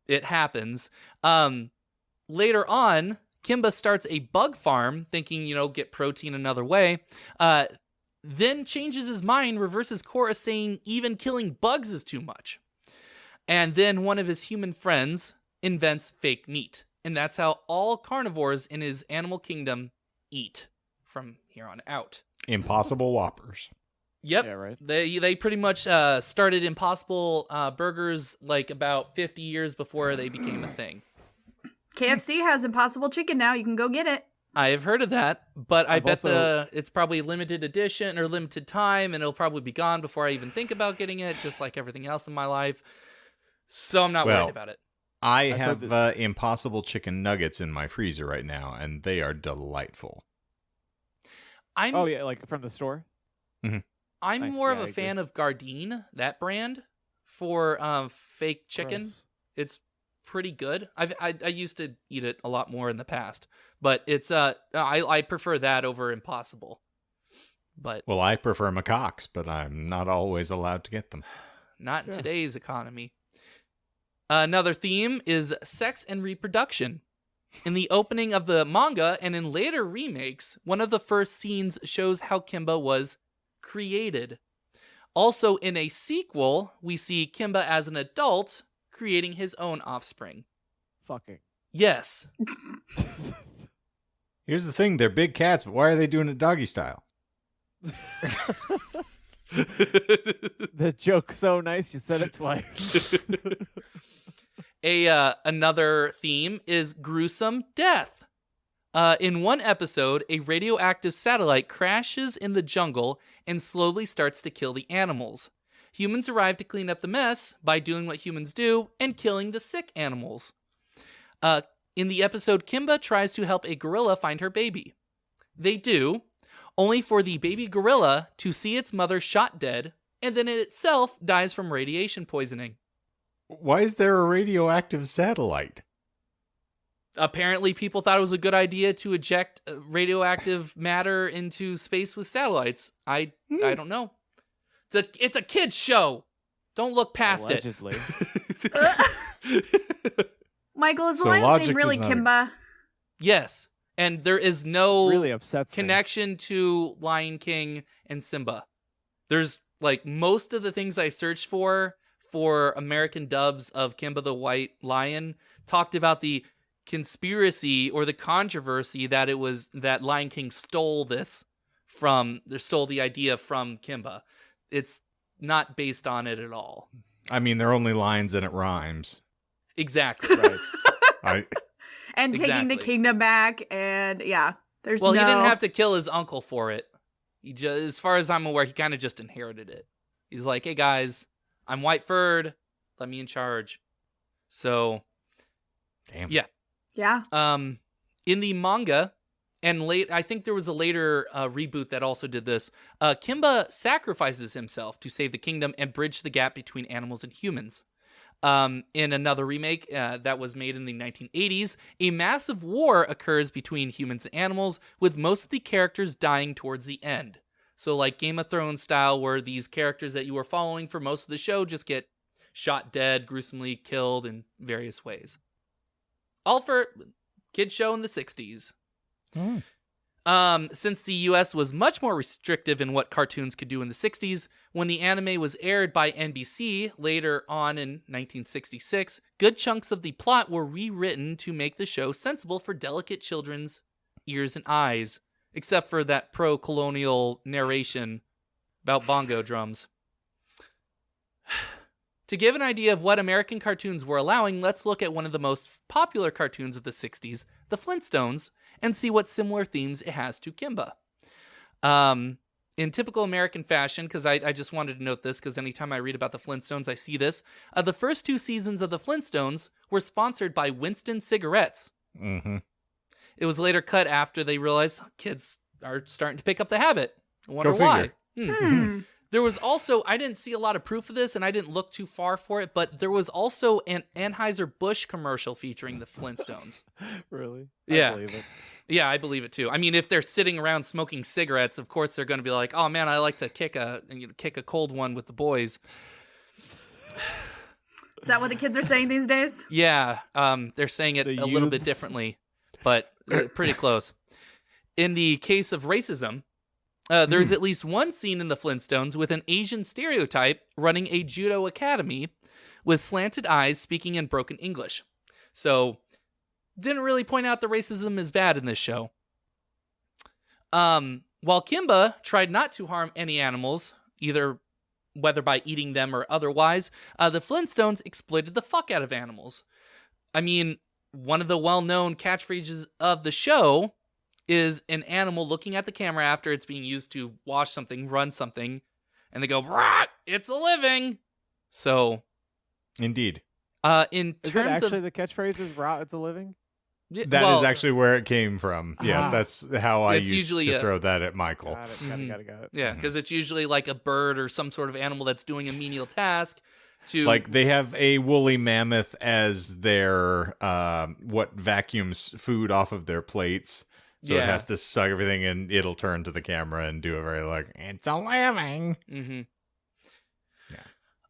it happens. Later on, Kimba starts a bug farm, thinking, get protein another way. Then changes his mind, reverses course, saying even killing bugs is too much. And then one of his human friends invents fake meat. And that's how all carnivores in his animal kingdom eat from here on out. Impossible Whoppers. Yep. Yeah, right. They pretty much started Impossible burgers like about 50 years before they became a thing. KFC has Impossible Chicken now. You can go get it. I have heard of that, but I I've bet also- it's probably limited edition or limited time, and it'll probably be gone before I even think about getting it, just like everything else in my life. So I'm not worried about it. I I've have heard Impossible chicken nuggets in my freezer right now, and they are delightful. Oh, yeah, like from the store? I'm Nice, more of yeah, a I fan of Gardein, that brand, for fake chicken. Gross. It's pretty good. I used to eat it a lot more in the past, but it's I prefer that over Impossible. But Well, I prefer macaques, but I'm not always allowed to get them. not in Yeah. today's economy. Another theme is sex and reproduction. In the opening of the manga and in later remakes, one of the first scenes shows how Kimba was created. Also, in a sequel, we see Kimba as an adult creating his own offspring. Fucking. Yes. Here's the thing, they're big cats, but why are they doing it doggy style? The joke's so nice you said it twice. Another theme is gruesome death. In one episode, a radioactive satellite crashes in the jungle and slowly starts to kill the animals. Humans arrive to clean up the mess by doing what humans do and killing the sick animals. In the episode, Kimba tries to help a gorilla find her baby. They do, only for the baby gorilla to see its mother shot dead, and then it itself dies from radiation poisoning. Why is there a radioactive satellite? Apparently, people thought it was a good idea to eject radioactive matter into space with satellites. I don't know. It's a kid's show. Don't look past Allegedly. it. Michael, is the So lion's logic name really does not- Kimba? Yes, and there is no Really upsets me. connection to Lion King and Simba. There's like most of the things I searched for American dubs of Kimba the White Lion talked about the conspiracy or the controversy that it was that Lion King stole the idea from Kimba. It's not based on it at all. I mean, they're only lines and it rhymes. Exactly. Right. And taking the Exactly. kingdom back, and yeah, there's Well, no... he didn't have to kill his uncle for it. He just, as far as I'm aware, he kind of just inherited it. He's like, hey guys, I'm white furred. Let me in charge. So, Damn. yeah. Yeah. In the manga, and I think there was a later reboot that also did this. Kimba sacrifices himself to save the kingdom and bridge the gap between animals and humans. In another remake that was made in the 1980s, a massive war occurs between humans and animals, with most of the characters dying towards the end. So like Game of Thrones style, where these characters that you were following for most of the show just get shot dead, gruesomely killed in various ways. All for kids show in the 60s. Since the US was much more restrictive in what cartoons could do in the 60s, when the anime was aired by NBC later on in 1966, good chunks of the plot were rewritten to make the show sensible for delicate children's ears and eyes, except for that pro-colonial narration about bongo drums. To give an idea of what American cartoons were allowing, let's look at one of the most popular cartoons of the 60s, The Flintstones, and see what similar themes it has to Kimba. In typical American fashion, because I just wanted to note this, because anytime I read about the Flintstones, I see this. The first 2 seasons of the Flintstones were sponsored by Winston cigarettes. Mm-hmm. It was later cut after they realized kids are starting to pick up the habit. I wonder Go why. figure. There was also, I didn't see a lot of proof of this, and I didn't look too far for it, but there was also an Anheuser-Busch commercial featuring the Flintstones. Really? Yeah. I believe it. Yeah, I believe it too. I mean, if they're sitting around smoking cigarettes, of course they're going to be like, "Oh man, I like to kick a cold one with the boys." Is that what the kids are saying these days? Yeah, they're saying it The a little bit youths. differently, but pretty close. In the case of racism, there's at least one scene in the Flintstones with an Asian stereotype running a judo academy with slanted eyes speaking in broken English. So, didn't really point out the racism is bad in this show. While Kimba tried not to harm any animals, either whether by eating them or otherwise, the Flintstones exploited the fuck out of animals. I mean, one of the well-known catchphrases of the show is an animal looking at the camera after it's being used to wash something, run something, and they go, "Rah, it's a living." So, Indeed. in Is that terms actually of the catchphase is "Rot, it's a living"? That is actually where it came from. Yes, Ah. that's how I It's used usually to a- throw that at Michael. Got it, Mhm. got it. yeah, because it's usually like a bird or some sort of animal that's doing a menial task. To Like they have a woolly mammoth as their what vacuums food off of their plates. So it Yeah. has to suck everything and it'll turn to the camera and do a very like, it's a living. Mm-hmm.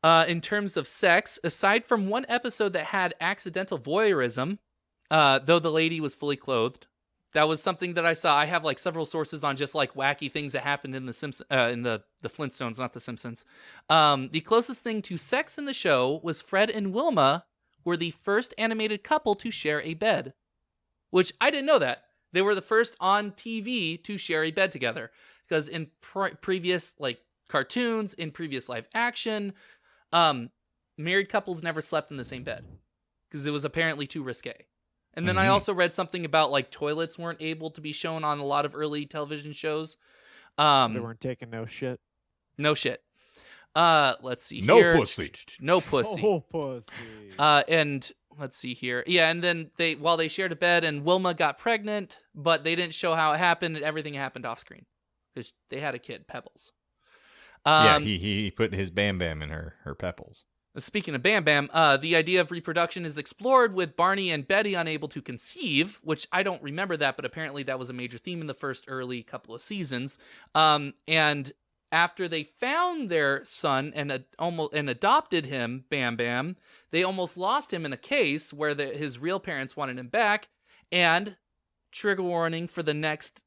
Yeah. In terms of sex, aside from one episode that had accidental voyeurism, though the lady was fully clothed, that was something that I saw. I have like several sources on just like wacky things that happened in the the Flintstones, not the Simpsons. The closest thing to sex in the show was Fred and Wilma were the first animated couple to share a bed, which I didn't know that. They were the first on TV to share a bed together, because in previous like cartoons, in previous live action, married couples never slept in the same bed because it was apparently too risque. And then I also read something about like toilets weren't able to be shown on a lot of early television shows. They weren't taking no shit. No shit. Let's see No here. pussy. No pussy. Oh, pussy. And let's see here. Yeah, and then while they shared a bed and Wilma got pregnant, but they didn't show how it happened, and everything happened off screen. Because they had a kid, Pebbles. Yeah, he put his Bam Bam in her Pebbles. Speaking of Bam Bam, the idea of reproduction is explored with Barney and Betty unable to conceive, which I don't remember that, but apparently that was a major theme in the first early couple of seasons. And after they found their son and adopted him, Bam Bam, they almost lost him in a case where his real parents wanted him back. And trigger warning for the next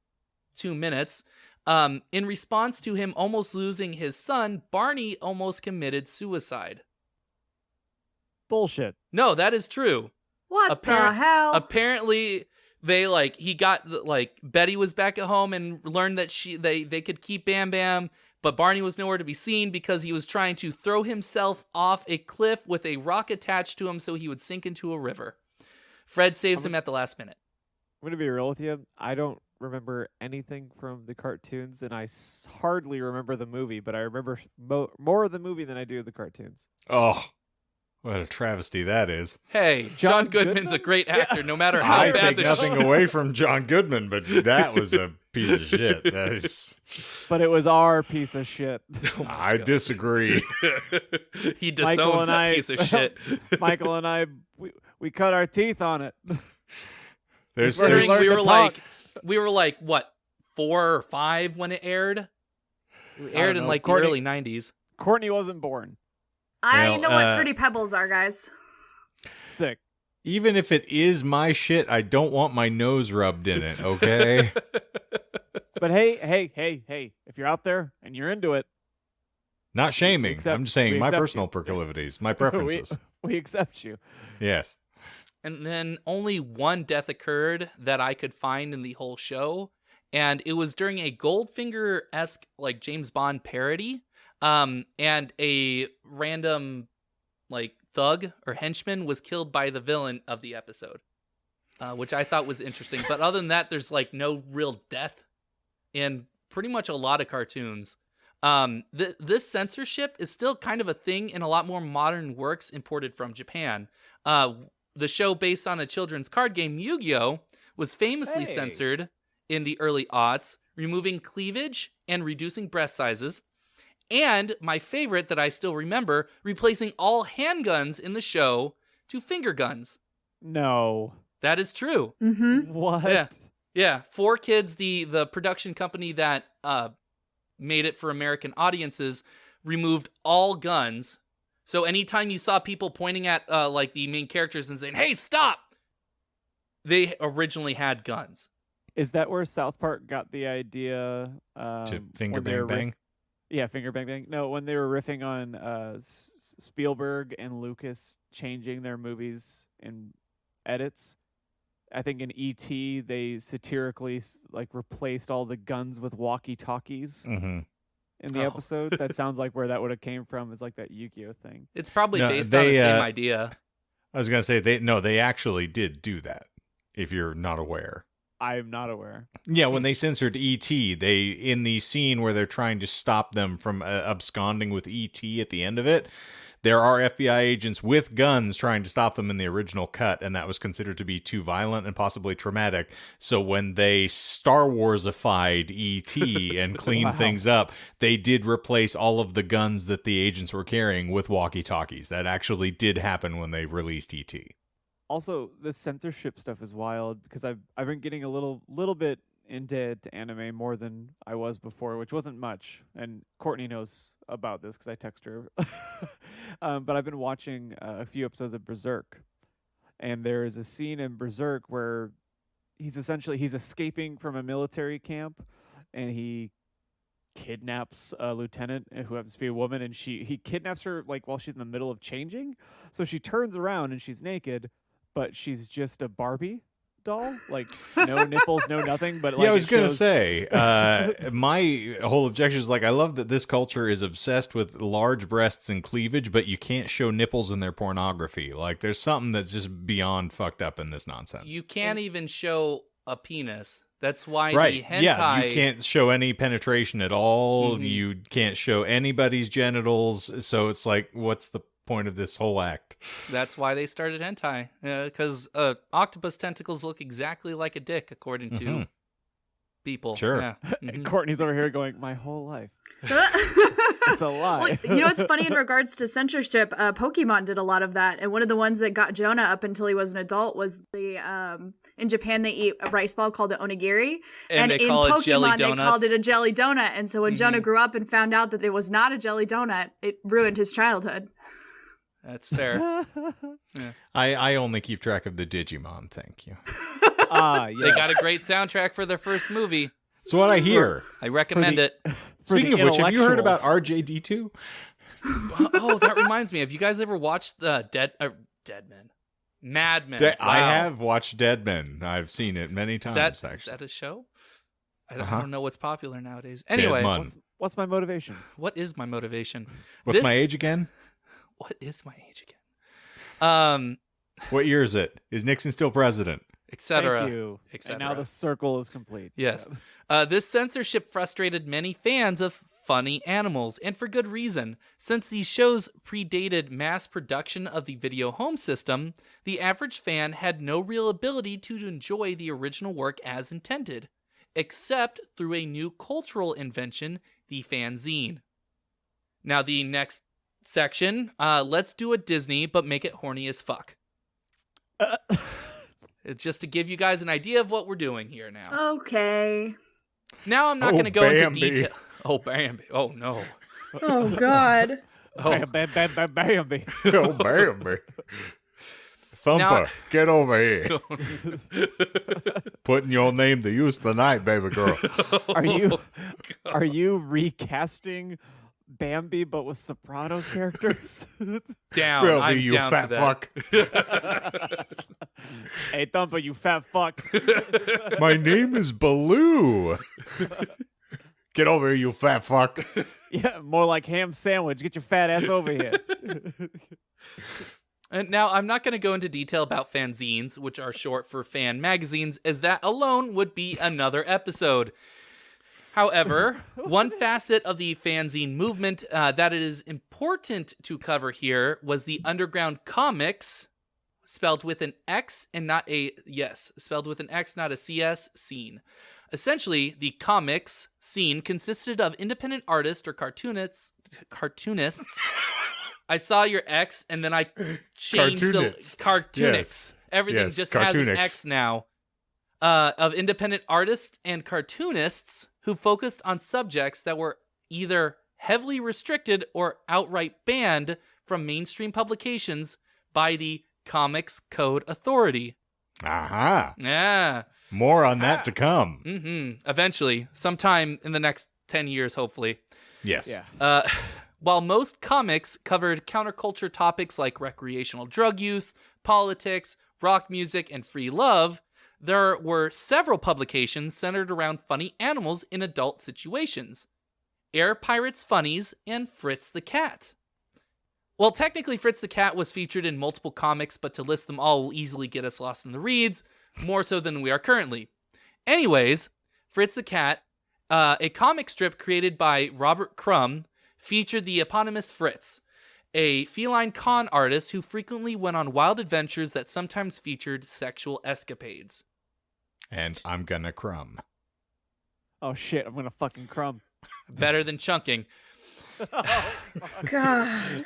2 minutes. In response to him almost losing his son, Barney almost committed suicide. Bullshit. No, that is true. What the hell? Apparently, Betty was back at home and learned that they could keep Bam Bam, but Barney was nowhere to be seen because he was trying to throw himself off a cliff with a rock attached to him so he would sink into a river. Fred saves him at the last minute. I'm going to be real with you. I don't remember anything from the cartoons, and I hardly remember the movie, but I remember more of the movie than I do the cartoons. Oh, what a travesty that is. Hey, John Goodman's a great actor, no matter how I bad take nothing away from John Goodman, but that was a piece of shit. That is... But it was our piece of shit. I disagree. He disowns that piece of shit. Michael and I, we cut our teeth on it. We were like, what, 4 or 5 when it aired? It aired in like the early 90s. Courtney wasn't born. I know what Fruity Pebbles are, guys. Sick. Even if it is my shit, I don't want my nose rubbed in it, okay? But hey, if you're out there and you're into it. Not shaming. I'm just saying my personal proclivities, my preferences. We accept you. Yes. And then only one death occurred that I could find in the whole show. And it was during a Goldfinger-esque, like, James Bond parody. And a random, like, thug or henchman was killed by the villain of the episode, which I thought was interesting. But other than that, there's, like, no real death in pretty much a lot of cartoons. This censorship is still kind of a thing in a lot more modern works imported from Japan. The show based on a children's card game, Yu-Gi-Oh!, was famously censored in the early aughts, removing cleavage and reducing breast sizes. And my favorite that I still remember, replacing all handguns in the show to finger guns. No. That is true. Mm-hmm. What? Yeah. 4Kids, the production company that made it for American audiences, removed all guns. So anytime you saw people pointing at like the main characters and saying, "Hey, stop!" they originally had guns. Is that where South Park got the idea to finger bang bang? Yeah, finger bang bang. No, when they were riffing on Spielberg and Lucas changing their movies in edits, I think in E.T. they satirically like replaced all the guns with walkie-talkies in the episode. That sounds like where that would have came from. Is like that Yu-Gi-Oh thing. It's probably based on the same idea. I was gonna say they actually did do that. If you're not aware. I'm not aware. Yeah, when they censored E.T., they in the scene where they're trying to stop them from absconding with E.T. at the end of it, there are FBI agents with guns trying to stop them in the original cut, and that was considered to be too violent and possibly traumatic. So when they Star Warsified E.T. and cleaned things up, they did replace all of the guns that the agents were carrying with walkie-talkies. That actually did happen when they released E.T. Also, the censorship stuff is wild because I've been getting a little bit into anime more than I was before, which wasn't much. And Courtney knows about this because I text her. But I've been watching a few episodes of Berserk, and there is a scene in Berserk where he's escaping from a military camp, and he kidnaps a lieutenant who happens to be a woman, and he kidnaps her like while she's in the middle of changing. So she turns around and she's naked. But she's just a Barbie, doll? Like no nipples, no nothing. But like, I was gonna shows... say, my whole objection is like, I love that this culture is obsessed with large breasts and cleavage, but you can't show nipples in their pornography. Like, there's something that's just beyond fucked up in this nonsense. You can't even show a penis. That's why right. the hentai... Yeah, you can't show any penetration at all. Mm-hmm. You can't show anybody's genitals. So it's like, what's the point of this whole act? That's why they started hentai. Because octopus tentacles look exactly like a dick, according to people. Sure. Yeah. Mm-hmm. Courtney's over here going, my whole life. It's a lie. Well, you know what's funny in regards to censorship? Pokemon did a lot of that, and one of the ones that got Jonah up until he was an adult was the in Japan they eat a rice ball called an onigiri, And they in call it jelly Pokemon they donuts. called it a jelly donut. And so when Jonah grew up and found out that it was not a jelly donut, it ruined his childhood. That's fair. I only keep track of the Digimon. Thank you. Yes. They got a great soundtrack for their first movie. That's what I hear. I recommend it. Speaking of which, have you heard about RJD2? Oh, that reminds me. Have you guys ever watched the Dead Men? Mad Men. I Wow. have watched Dead Men. I've seen it many times, Is actually. that a show? I Uh-huh. don't know what's popular nowadays. Anyway, Mun. What's my motivation? what is my motivation? What's my age again? What is my age again? What year is it? Is Nixon still president? Etc. Thank you. etc. And now the circle is complete. Yes. Yeah. This censorship frustrated many fans of funny animals, and for good reason. Since these shows predated mass production of the video home system, the average fan had no real ability to enjoy the original work as intended, except through a new cultural invention, the fanzine. Now, the next section, let's do a Disney, but make it horny as fuck. It's just to give you guys an idea of what we're doing here now. Okay. Now I'm not Oh, going to go into Bambi. detail. Oh, Bambi. Oh, no. Oh God. Oh, Bambi. Oh, Bambi. Thumper, Now- get over here. Putting your name to use tonight, baby girl. Are you recasting Bambi but with Sopranos characters? down. Bambi, I'm you down fat for that. fuck. Hey, Thumper, you fat fuck. My name is Baloo. Get over here, you fat fuck. Yeah, more like ham sandwich. Get your fat ass over here. And now I'm not going to go into detail about fanzines, which are short for fan magazines, as that alone would be another episode. However, one facet of the fanzine movement that it is important to cover here was the underground comics, spelled with an X and not a spelled with an X, not a CS scene. Essentially, the comics scene consisted of independent artists or cartoonists. I saw your X and then I changed Cartoonists. the cartoonics. Yes. Everything Yes, just has an cartoonics. X now. Of independent artists and cartoonists who focused on subjects that were either heavily restricted or outright banned from mainstream publications by the Comics Code Authority. Aha. Yeah. More on that to come. Eventually, sometime in the next 10 years, hopefully. Yes. Yeah. While most comics covered counterculture topics like recreational drug use, politics, rock music, and free love, there were several publications centered around funny animals in adult situations. Air Pirates Funnies and Fritz the Cat. Well, technically, Fritz the Cat was featured in multiple comics, but to list them all will easily get us lost in the reeds, more so than we are currently. Anyways, Fritz the Cat, a comic strip created by Robert Crumb, featured the eponymous Fritz, a feline con artist who frequently went on wild adventures that sometimes featured sexual escapades. And I'm gonna crumb. Oh shit, I'm gonna fucking crumb. Better than chunking. God.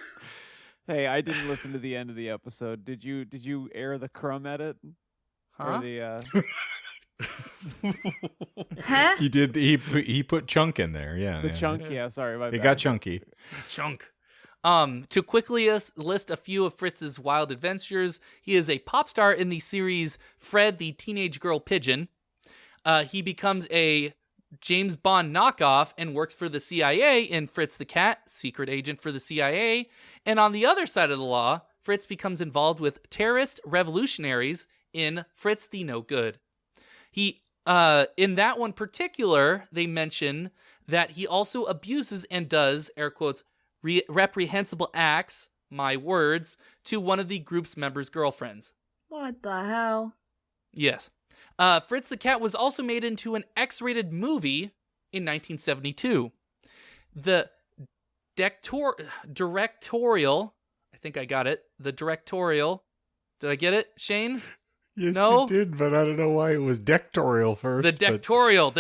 Hey, I didn't listen to the end of the episode. Did you air the crumb edit? Huh? Or the Huh? He did. He put chunk in there. Yeah. the yeah. chunk? Yeah, sorry, my It bad. got chunky. Chunk. To quickly list a few of Fritz's wild adventures, he is a pop star in the series Fred the Teenage Girl Pigeon. He becomes a James Bond knockoff and works for the CIA in Fritz the Cat, secret agent for the CIA. And on the other side of the law, Fritz becomes involved with terrorist revolutionaries in Fritz the No Good. He, in that one particular, they mention that he also abuses and does, air quotes, reprehensible acts, my words, to one of the group's members' girlfriends. What the hell? Yes. Fritz the Cat was also made into an X-rated movie in 1972. The directorial, I think I got it, the directorial, did I get it, Shane? Yes, No? you did, but I don't know why it was dictatorial first. The dictatorial.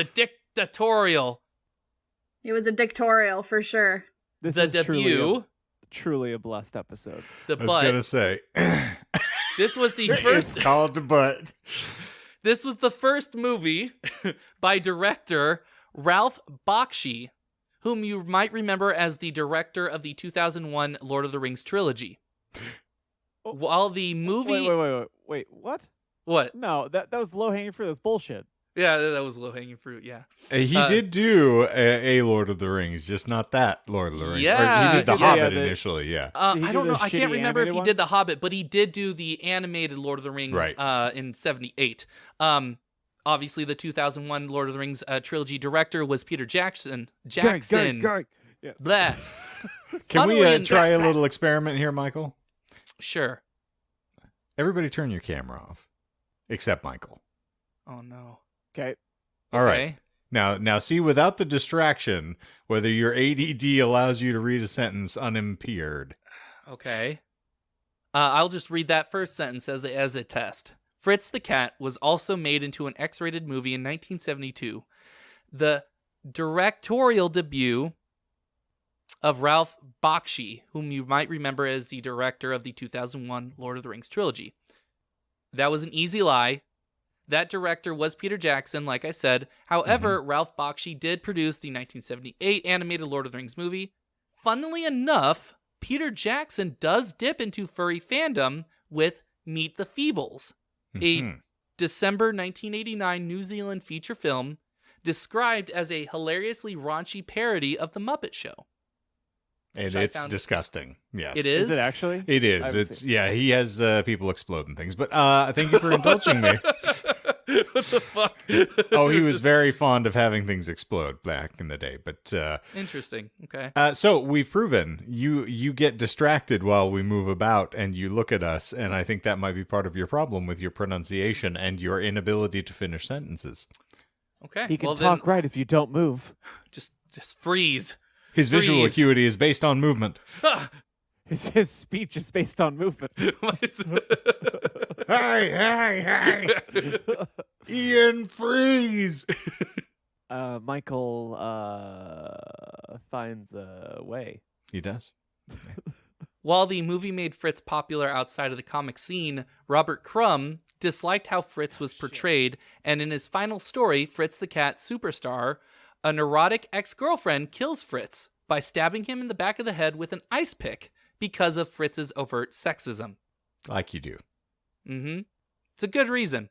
It was a dictatorial for sure. This The is debut. truly a blessed episode. The I was butt. going to say. This was the first. It's called the butt. This was the first movie by director Ralph Bakshi, whom you might remember as the director of the 2001 Lord of the Rings trilogy. While the movie... Wait, what? What? No, that was low-hanging fruit. That's bullshit. Yeah, that was low-hanging fruit, yeah. He did do a Lord of the Rings, just not that Lord of the Rings. Yeah, Or he did the yeah, Hobbit the- initially, yeah. Did he I don't do know. the I can't shitty remember if he animated did The ones? Hobbit, but he did do the animated Lord of the Rings Right. in 78. Obviously, the 2001 Lord of the Rings trilogy director was Peter Jackson. Jackson. Yes. Blah. Can we Funnily try a little experiment here, Michael? Sure. Everybody turn your camera off, except Michael. Oh, no. Okay. All right. Okay. Now see, without the distraction, whether your ADD allows you to read a sentence unimpaired. Okay. I'll just read that first sentence as a test. Fritz the Cat was also made into an X-rated movie in 1972. The directorial debut of Ralph Bakshi, whom you might remember as the director of the 2001 Lord of the Rings trilogy. That was an easy lie. That director was Peter Jackson, like I said. However, Ralph Bakshi did produce the 1978 animated Lord of the Rings movie. Funnily enough, Peter Jackson does dip into furry fandom with Meet the Feebles, a December 1989 New Zealand feature film described as a hilariously raunchy parody of The Muppet Show. And Which I it's found- disgusting. Yes. It is? Is it actually? It I is. haven't It's seen yeah, he has people exploding things. But thank you for indulging me. What the fuck? Oh, he was very fond of having things explode back in the day. But Interesting. Okay. so we've proven you get distracted while we move about and you look at us, and I think that might be part of your problem with your pronunciation and your inability to finish sentences. Okay. He can well, talk then right if you don't move. just freeze. His visual Freeze. acuity is based on movement. Ah! His speech is based on movement. Hey, Ian, freeze! Michael finds a way. He does. While the movie made Fritz popular outside of the comic scene, Robert Crumb disliked how Fritz was portrayed, and in his final story, Fritz the Cat Superstar, a neurotic ex-girlfriend kills Fritz by stabbing him in the back of the head with an ice pick because of Fritz's overt sexism. Like you do. Mm-hmm. It's a good reason.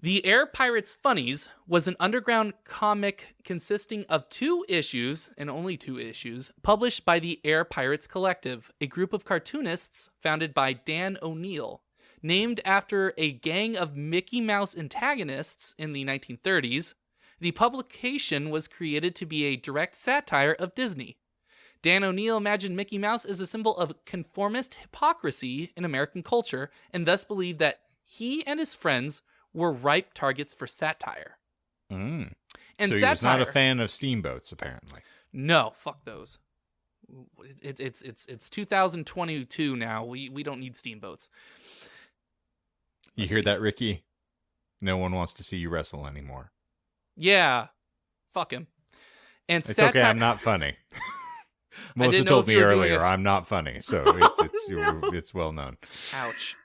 The Air Pirates Funnies was an underground comic consisting of 2 issues, and only 2 issues, published by the Air Pirates Collective, a group of cartoonists founded by Dan O'Neill. Named after a gang of Mickey Mouse antagonists in the 1930s, the publication was created to be a direct satire of Disney. Dan O'Neill imagined Mickey Mouse as a symbol of conformist hypocrisy in American culture, and thus believed that he and his friends were ripe targets for satire. Mm. And So he satire, was not a fan of steamboats, apparently. No, fuck those. It's 2022 now. We don't need steamboats. You Let's hear see. that, Ricky? No one wants to see you wrestle anymore. Yeah, fuck him. And It's satire. okay, I'm not funny. Melissa didn't know told if me you were doing earlier it. I'm not funny, so it's well known. Ouch.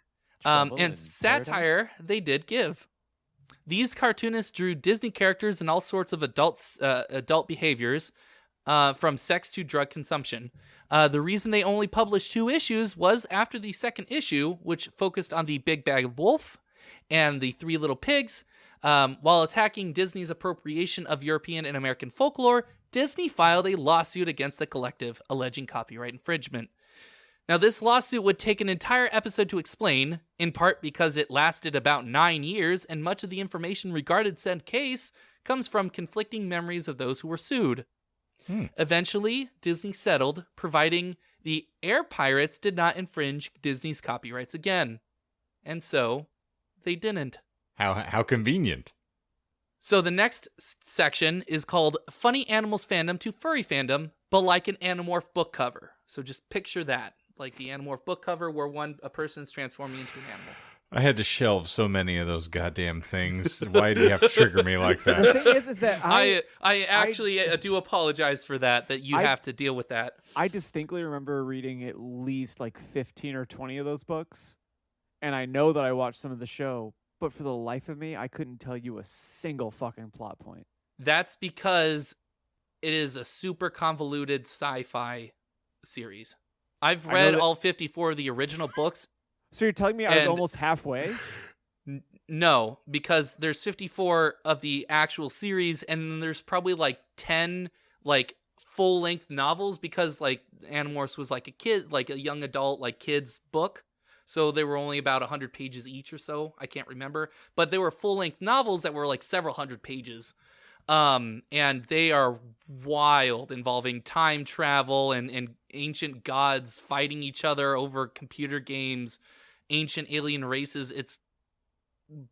Trouble in And satire paradise? they did give. These cartoonists drew Disney characters and all sorts of adult behaviors, from sex to drug consumption. The reason they only published 2 issues was after the second issue, which focused on the Big Bad Wolf and the 3 Little Pigs. While attacking Disney's appropriation of European and American folklore, Disney filed a lawsuit against the collective, alleging copyright infringement. Now, this lawsuit would take an entire episode to explain, in part because it lasted about 9 years, and much of the information regarding said case comes from conflicting memories of those who were sued. Eventually, Disney settled, providing the air pirates did not infringe Disney's copyrights again. And so, they didn't. How convenient. So the next section is called Funny Animals Fandom to Furry Fandom, but like an Animorph book cover. So just picture that, like the Animorph book cover where a person's transforming into an animal. I had to shelve so many of those goddamn things. Why do you have to trigger me like that? The thing is that I actually do apologize for that you have to deal with that. I distinctly remember reading at least like 15 or 20 of those books, and I know that I watched some of the show, but for the life of me, I couldn't tell you a single fucking plot point. That's because it is a super convoluted sci-fi series. I've read all 54 of the original books. So you're telling me I was almost halfway? No, because there's 54 of the actual series, and then there's probably like 10 like full-length novels, because like Animorphs was like a kid, like a young adult, like kids book. So they were only about 100 pages each or so. I can't remember. But they were full-length novels that were like several hundred pages. And they are wild, involving time travel and ancient gods fighting each other over computer games, ancient alien races. It's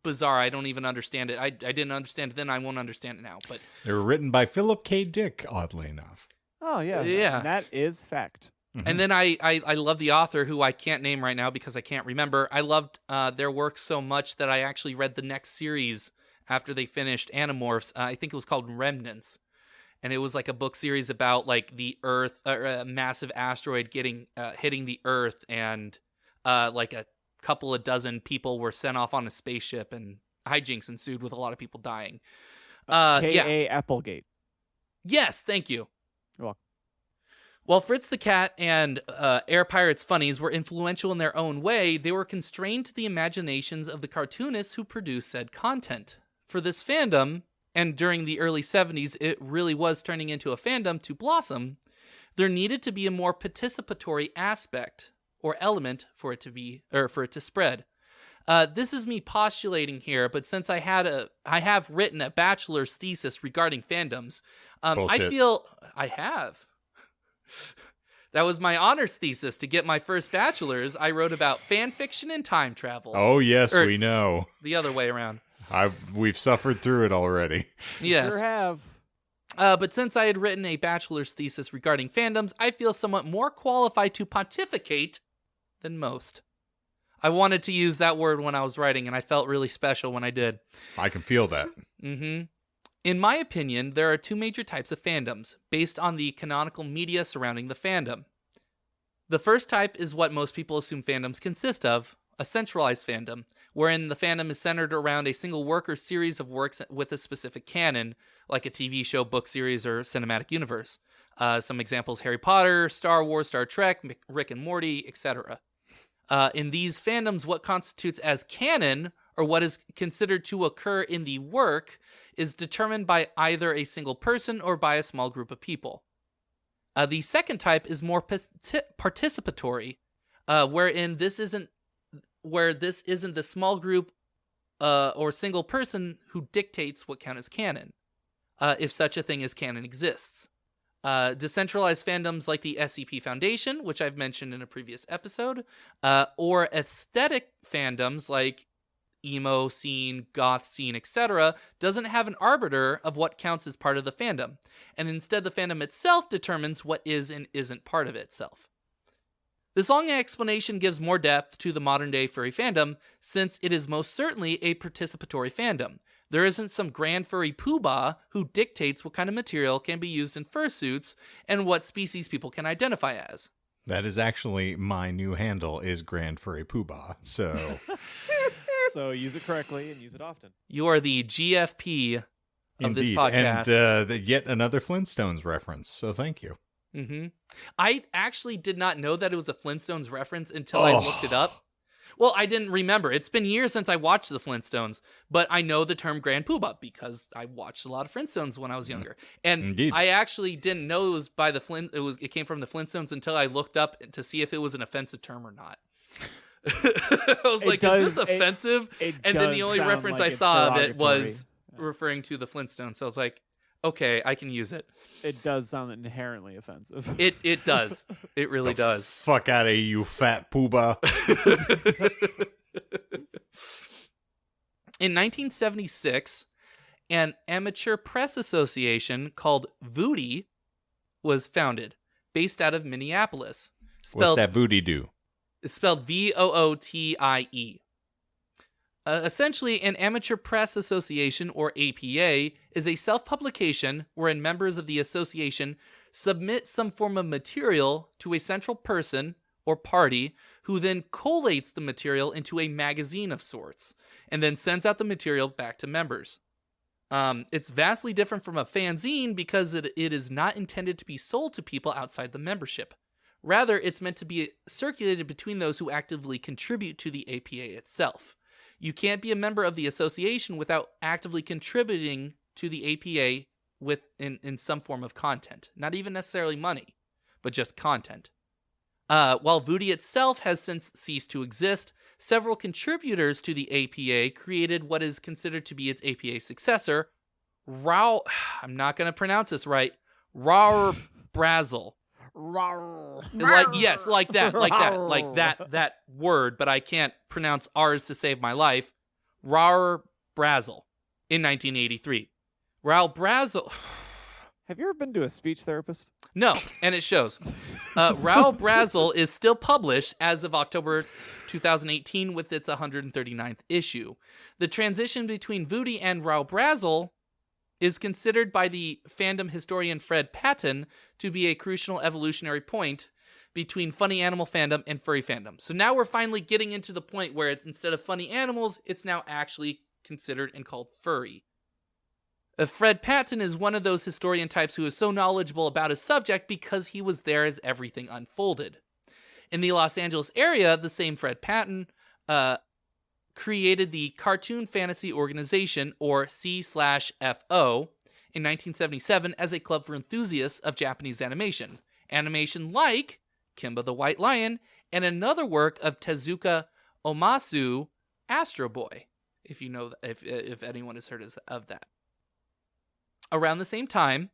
bizarre. I don't even understand it. I didn't understand it then. I won't understand it now. But they were written by Philip K. Dick, oddly enough. Oh, yeah. Yeah. And that is fact. And then I love the author, who I can't name right now because I can't remember. I loved their work so much that I actually read the next series after they finished Animorphs. I think it was called Remnants. And it was like a book series about like the Earth, a massive asteroid hitting the Earth, and like a couple of dozen people were sent off on a spaceship, and hijinks ensued with a lot of people dying. K.A. Applegate. Yes, thank you. You're welcome. While Fritz the Cat and Air Pirates Funnies were influential in their own way, they were constrained to the imaginations of the cartoonists who produced said content. For this fandom, and during the early 70s, it really was turning into a fandom to blossom, there needed to be a more participatory aspect or element for it to spread. This is me postulating here, but since I have written a bachelor's thesis regarding fandoms, I feel I have. That was my honors thesis to get my first bachelor's. I wrote about fan fiction and time travel. Oh, yes, we know. The other way around. We've suffered through it already. Yes. Sure have. But since I had written a bachelor's thesis regarding fandoms, I feel somewhat more qualified to pontificate than most. I wanted to use that word when I was writing, and I felt really special when I did. I can feel that. Mm-hmm. In my opinion, there are two major types of fandoms, based on the canonical media surrounding the fandom. The first type is what most people assume fandoms consist of, a centralized fandom, wherein the fandom is centered around a single work or series of works with a specific canon, like a TV show, book series, or cinematic universe. Some examples: Harry Potter, Star Wars, Star Trek, Rick and Morty, etc. In these fandoms, what constitutes as canon, or what is considered to occur in the work, is determined by either a single person or by a small group of people. The second type is more participatory, where this isn't the small group or single person who dictates what counts as canon, if such a thing as canon exists. Decentralized fandoms like the SCP Foundation, which I've mentioned in a previous episode, or aesthetic fandoms like emo scene, goth scene, etc., doesn't have an arbiter of what counts as part of the fandom, and instead the fandom itself determines what is and isn't part of itself. This long explanation gives more depth to the modern-day furry fandom, since it is most certainly a participatory fandom. There isn't some grand furry poobah who dictates what kind of material can be used in fursuits and what species people can identify as. That is actually my new handle, is Grand Furry Poobah, so... So use it correctly and use it often. You are the GFP of Indeed. this podcast. And yet another Flintstones reference, so thank you. Mm-hmm. I actually did not know that it was a Flintstones reference until I looked it up. Well, I didn't remember. It's been years since I watched the Flintstones, but I know the term Grand Poobah because I watched a lot of Flintstones when I was younger. And Indeed. I actually didn't know it was by the it came from the Flintstones until I looked up to see if it was an offensive term or not. I was like, is this offensive? And then the only reference I saw of it was referring to the Flintstones. So I was like, okay, I can use it. It does sound inherently offensive. It does. It really does. Fuck out of you, fat poobah. In 1976, an amateur press association called Voodie was founded, based out of Minneapolis. What's that booty do? It's spelled VOOTIE. Essentially, an amateur press association, or APA, is a self-publication wherein members of the association submit some form of material to a central person or party who then collates the material into a magazine of sorts and then sends out the material back to members. It's vastly different from a fanzine because it is not intended to be sold to people outside the membership. Rather, it's meant to be circulated between those who actively contribute to the APA itself. You can't be a member of the association without actively contributing to the APA in some form of content. Not even necessarily money, but just content. While Voodie itself has since ceased to exist, several contributors to the APA created what is considered to be its APA successor, I'm not going to pronounce this right, Rawr Brazel. Like that word, but I can't pronounce R's to save my life. Rawr Brazel in 1983. Rawr Brazel. Have you ever been to a speech therapist? No, and it shows. Rawr Brazel is still published as of October 2018 with its 139th issue. The transition between Voodie and Rawr Brazel is considered by the fandom historian Fred Patton to be a crucial evolutionary point between funny animal fandom and furry fandom. So now we're finally getting into the point where it's instead of funny animals, it's now actually considered and called furry. Fred Patton is one of those historian types who is so knowledgeable about his subject because he was there as everything unfolded. In the Los Angeles area, the same Fred Patton created the Cartoon Fantasy Organization, or C/FO, in 1977 as a club for enthusiasts of Japanese animation. Animation like Kimba the White Lion and another work of Tezuka Omasu, Astro Boy, if you know, if anyone has heard of that. Around the same time,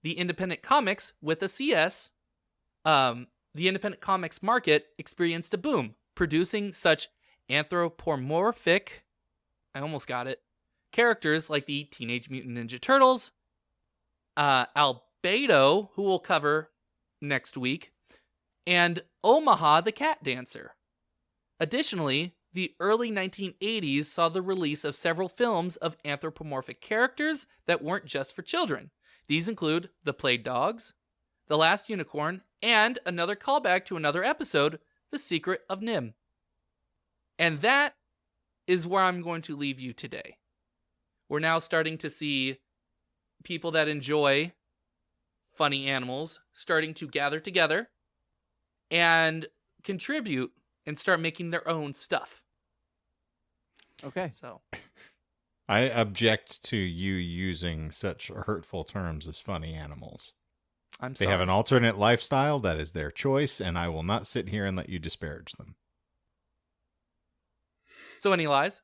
the independent comics with a CS, the independent comics market experienced a boom, producing such anthropomorphic, I almost got it, characters like the Teenage Mutant Ninja Turtles, Albedo, who we'll cover next week, and Omaha the Cat Dancer. Additionally, the early 1980s saw the release of several films of anthropomorphic characters that weren't just for children. These include The Plague Dogs, The Last Unicorn, and another callback to another episode, The Secret of Nim. And that is where I'm going to leave you today. We're now starting to see people that enjoy funny animals starting to gather together and contribute and start making their own stuff. Okay. So I object to you using such hurtful terms as funny animals. I'm They sorry. have an alternate lifestyle. That is their choice, and I will not sit here and let you disparage them. So any lies?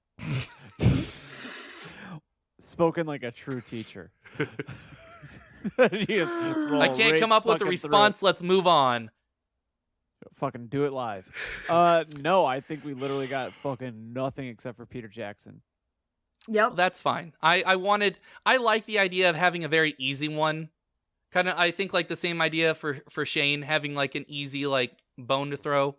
Spoken like a true teacher. I can't come up with a response. Let's move on. Fucking do it live. No, I think we literally got fucking nothing except for Peter Jackson. Yep. Well, that's fine. I like the idea of having a very easy one. Kind of, I think like the same idea for Shane, having like an easy like bone to throw.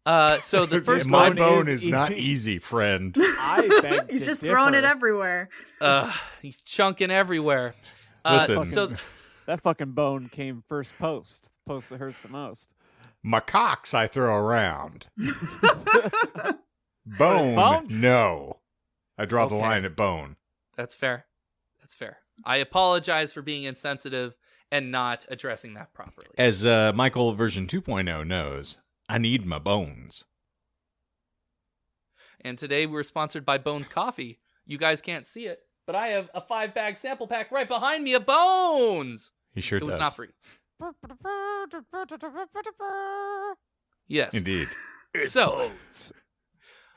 So the first My one bone is not easy, friend. I beg He's to just differ. throwing it everywhere. he's chunking everywhere. Listen. So That fucking bone came first post that hurts the most. My cocks I throw around. Bone, bone? no. I draw the Okay. line at bone. that's fair. That's fair. I apologize for being insensitive and not addressing that properly. As Michael version 2.0 knows, I need my bones. And today we're sponsored by Bones Coffee. You guys can't see it, but I have a 5-bag sample pack right behind me of Bones. He sure It was does. not free. Yes. Indeed. So,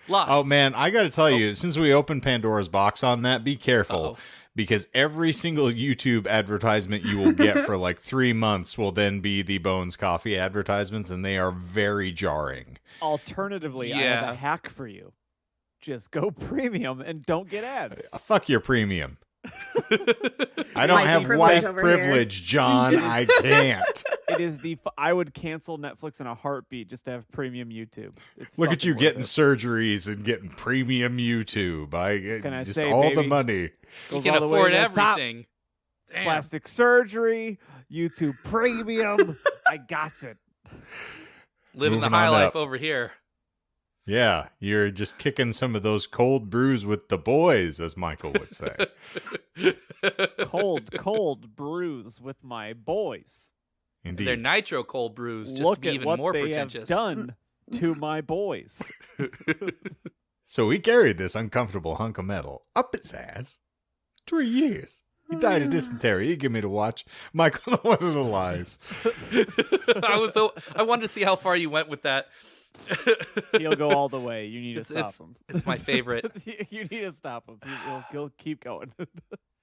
lies. Oh man, I got to tell you, since we opened Pandora's box on that, be careful. Uh-oh. Because every single YouTube advertisement you will get for like 3 months will then be the Bones Coffee advertisements, and they are very jarring. Alternatively, I have a hack for you. Just go premium and don't get ads. Fuck your premium. I don't Wifey have privilege wife over privilege, John. I can't. It is I would cancel Netflix in a heartbeat just to have premium YouTube. It's Look at fucking you worth getting it. surgeries and getting premium YouTube. Can I just say, all the baby? money. You Goes can all the way afford to the top. everything. Damn. Plastic surgery, YouTube premium. I got it. Living the Moving high on life up. over here. Yeah, you're just kicking some of those cold brews with the boys, as Michael would say. Cold brews with my boys. Indeed. They're nitro cold brews, just Look to be at even what more they pretentious. have done to my boys. So he carried this uncomfortable hunk of metal up his ass 3 years. He died of dysentery. He gave me to watch. Michael, one of the lies. I wanted to see how far you went with that. He'll go all the way. You need to stop him. It's my favorite. You need to stop him. He'll keep going.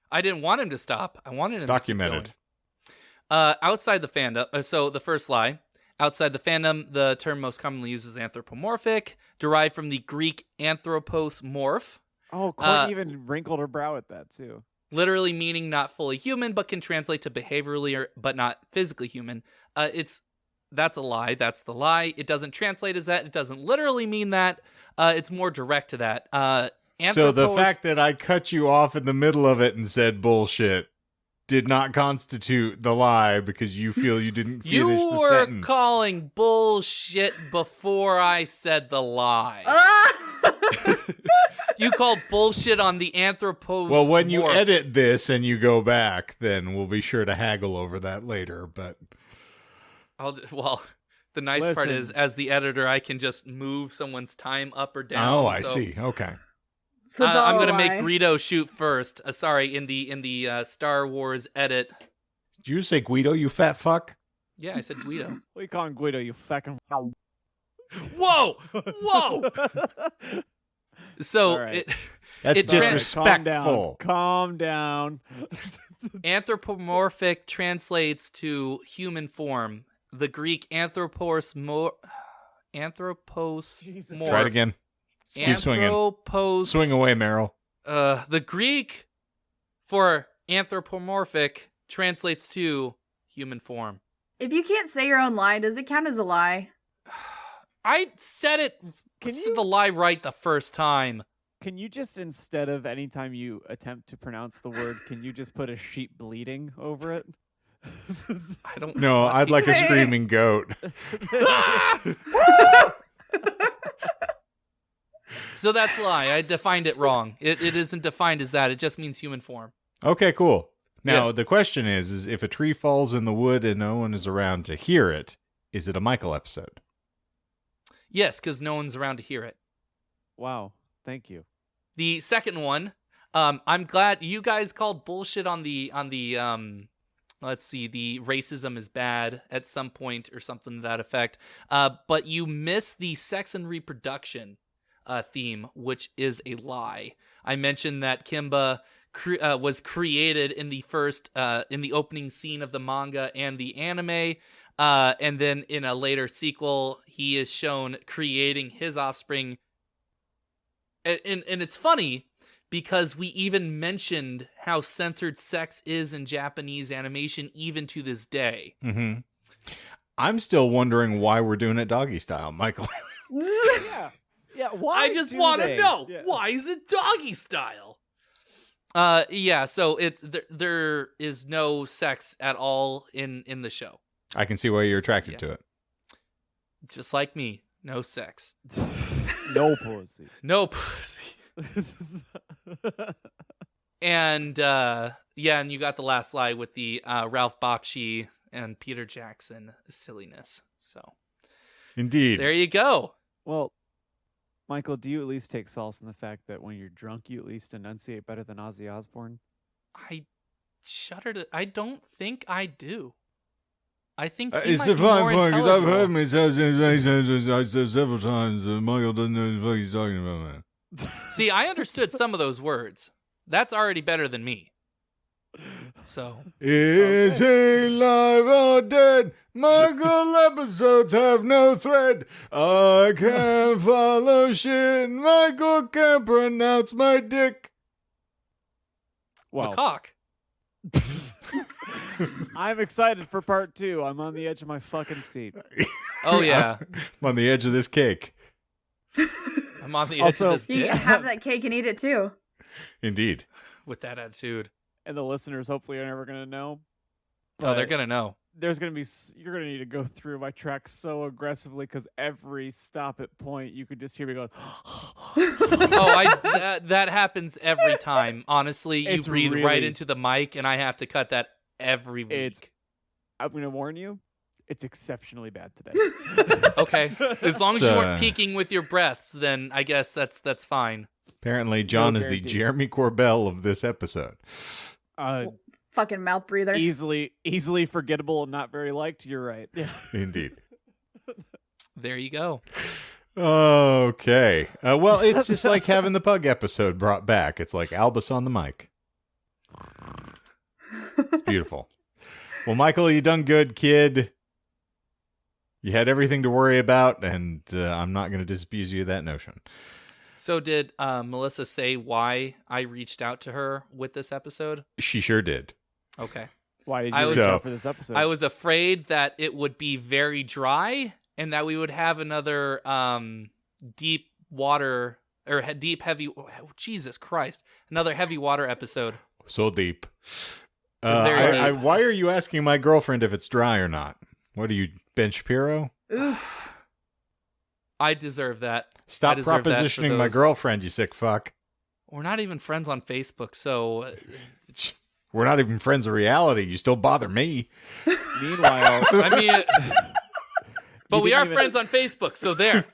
I didn't want him to stop. I wanted It's him documented. to keep going. Outside the fandom, so the first lie. Outside the fandom, the term most commonly used is anthropomorphic, derived from the Greek anthropos morph, Oh, Courtney even wrinkled her brow at that, too. literally meaning not fully human, but can translate to behaviorally but not physically human. That's a lie. That's the lie. It doesn't translate as that. It doesn't literally mean that. It's more direct to that. So the Anthropos- fact that I cut you off in the middle of it and said bullshit did not constitute the lie because you feel you didn't finish you the were sentence. calling bullshit before I said the lie. You called bullshit on the anthropos. Well, when you morph. edit this and you go back, then we'll be sure to haggle over that later. But the nice part Listen. is, as the editor, I can just move someone's time up or down. oh, I so, see. Okay. So it's all I'm a gonna lie. make Greedo shoot first. Sorry, in the Star Wars edit. Did you say Guido, you fat fuck? Yeah, I said Guido. What are you calling Guido, you fucking... Whoa, whoa. So All right. That's It trans- disrespectful. Calm down. anthropomorphic translates to human form. The Greek anthropos Jesus. morph. Try it again. Keep swinging. Anthropos. Swing away, Meryl. The Greek for anthropomorphic translates to human form. If you can't say your own lie, does it count as a lie? I said it. Can said you- the lie right the first time? Can you just, instead of anytime you attempt to pronounce the word, can you just put a sheep bleeding over it? I don't. No, I'd like a screaming goat. So that's a lie. I defined it wrong. It isn't defined as that. It just means human form. Okay, cool. Now, Yes. the question is if a tree falls in the wood and no one is around to hear it, is it a Michael episode? Yes, because no one's around to hear it. Wow. Thank you. The second one, I'm glad you guys called bullshit on the let's see, the racism is bad at some point or something to that effect. But you missed the sex and reproduction theme, which is a lie. I mentioned that Kimba was created in the first in the opening scene of the manga and the anime. And then in a later sequel, he is shown creating his offspring. And it's funny because we even mentioned how censored sex is in Japanese animation even to this day. Mm-hmm. I'm still wondering why we're doing it doggy style, Michael. Yeah. Yeah. Why? I just do want to they? know, Yeah. why is it doggy style? Yeah, so there is no sex at all in the show. I can see why you're attracted Yeah. to it. Just like me, no sex. No pussy. No pussy. And and you got the last lie with the Ralph Bakshi and Peter Jackson silliness. So Indeed. there you go. Well, Michael, do you at least take solace in the fact that when you're drunk, you at least enunciate better than Ozzy Osbourne? I shudder. I don't think I do. I think he It's might a be fine more point because I've intelligible. heard me say several times that Michael doesn't know what the fuck he's talking about, man. See, I understood some of those words. That's already better than me. So Is he live or dead? Michael episodes have no thread. I can't follow shit. Michael can't pronounce my dick. Well, macaque. I'm excited for part 2. I'm on the edge of my fucking seat. Oh yeah, I'm on the edge of this cake. I'm on the edge Also- of this You dick can have that cake and eat it too. Indeed. with that attitude. And the listeners hopefully are never going to know. Oh, they're But gonna know. There's going to be, you're going to need to go through my tracks so aggressively because every stop at point, you could just hear me going, Oh, that happens every time. Honestly, you It's breathe right really- into the mic, and I have to cut that every week. It's- I'm going to warn you, it's exceptionally bad today. Okay, as long as So- you weren't peeking with your breaths, then I guess that's fine. Apparently, John No is the guarantees. Jeremy Corbell of this episode. Fucking mouth breather. Easily forgettable and not very liked. You're right. Yeah. Indeed. There you go. Okay. Well, it's just like having the pug episode brought back. It's like Albus on the mic. It's beautiful. Well, Michael, you done good, kid. You had everything to worry about, and I'm not going to disabuse you of that notion. So did Melissa say why I reached out to her with this episode? She sure did. Okay. Why did I you was- reach So- out for this episode? I was afraid that it would be very dry and that we would have another deep water or deep heavy Jesus Christ, another heavy water episode. So deep. Very deep. Why are you asking my girlfriend if it's dry or not? What are you, Ben Shapiro? Oof. I deserve that. Stop deserve that for propositioning my those. girlfriend, you sick fuck. We're not even friends on Facebook, so We're not even friends of reality. You still bother me. Meanwhile, I mean, but You we didn't are even- friends on Facebook, so there.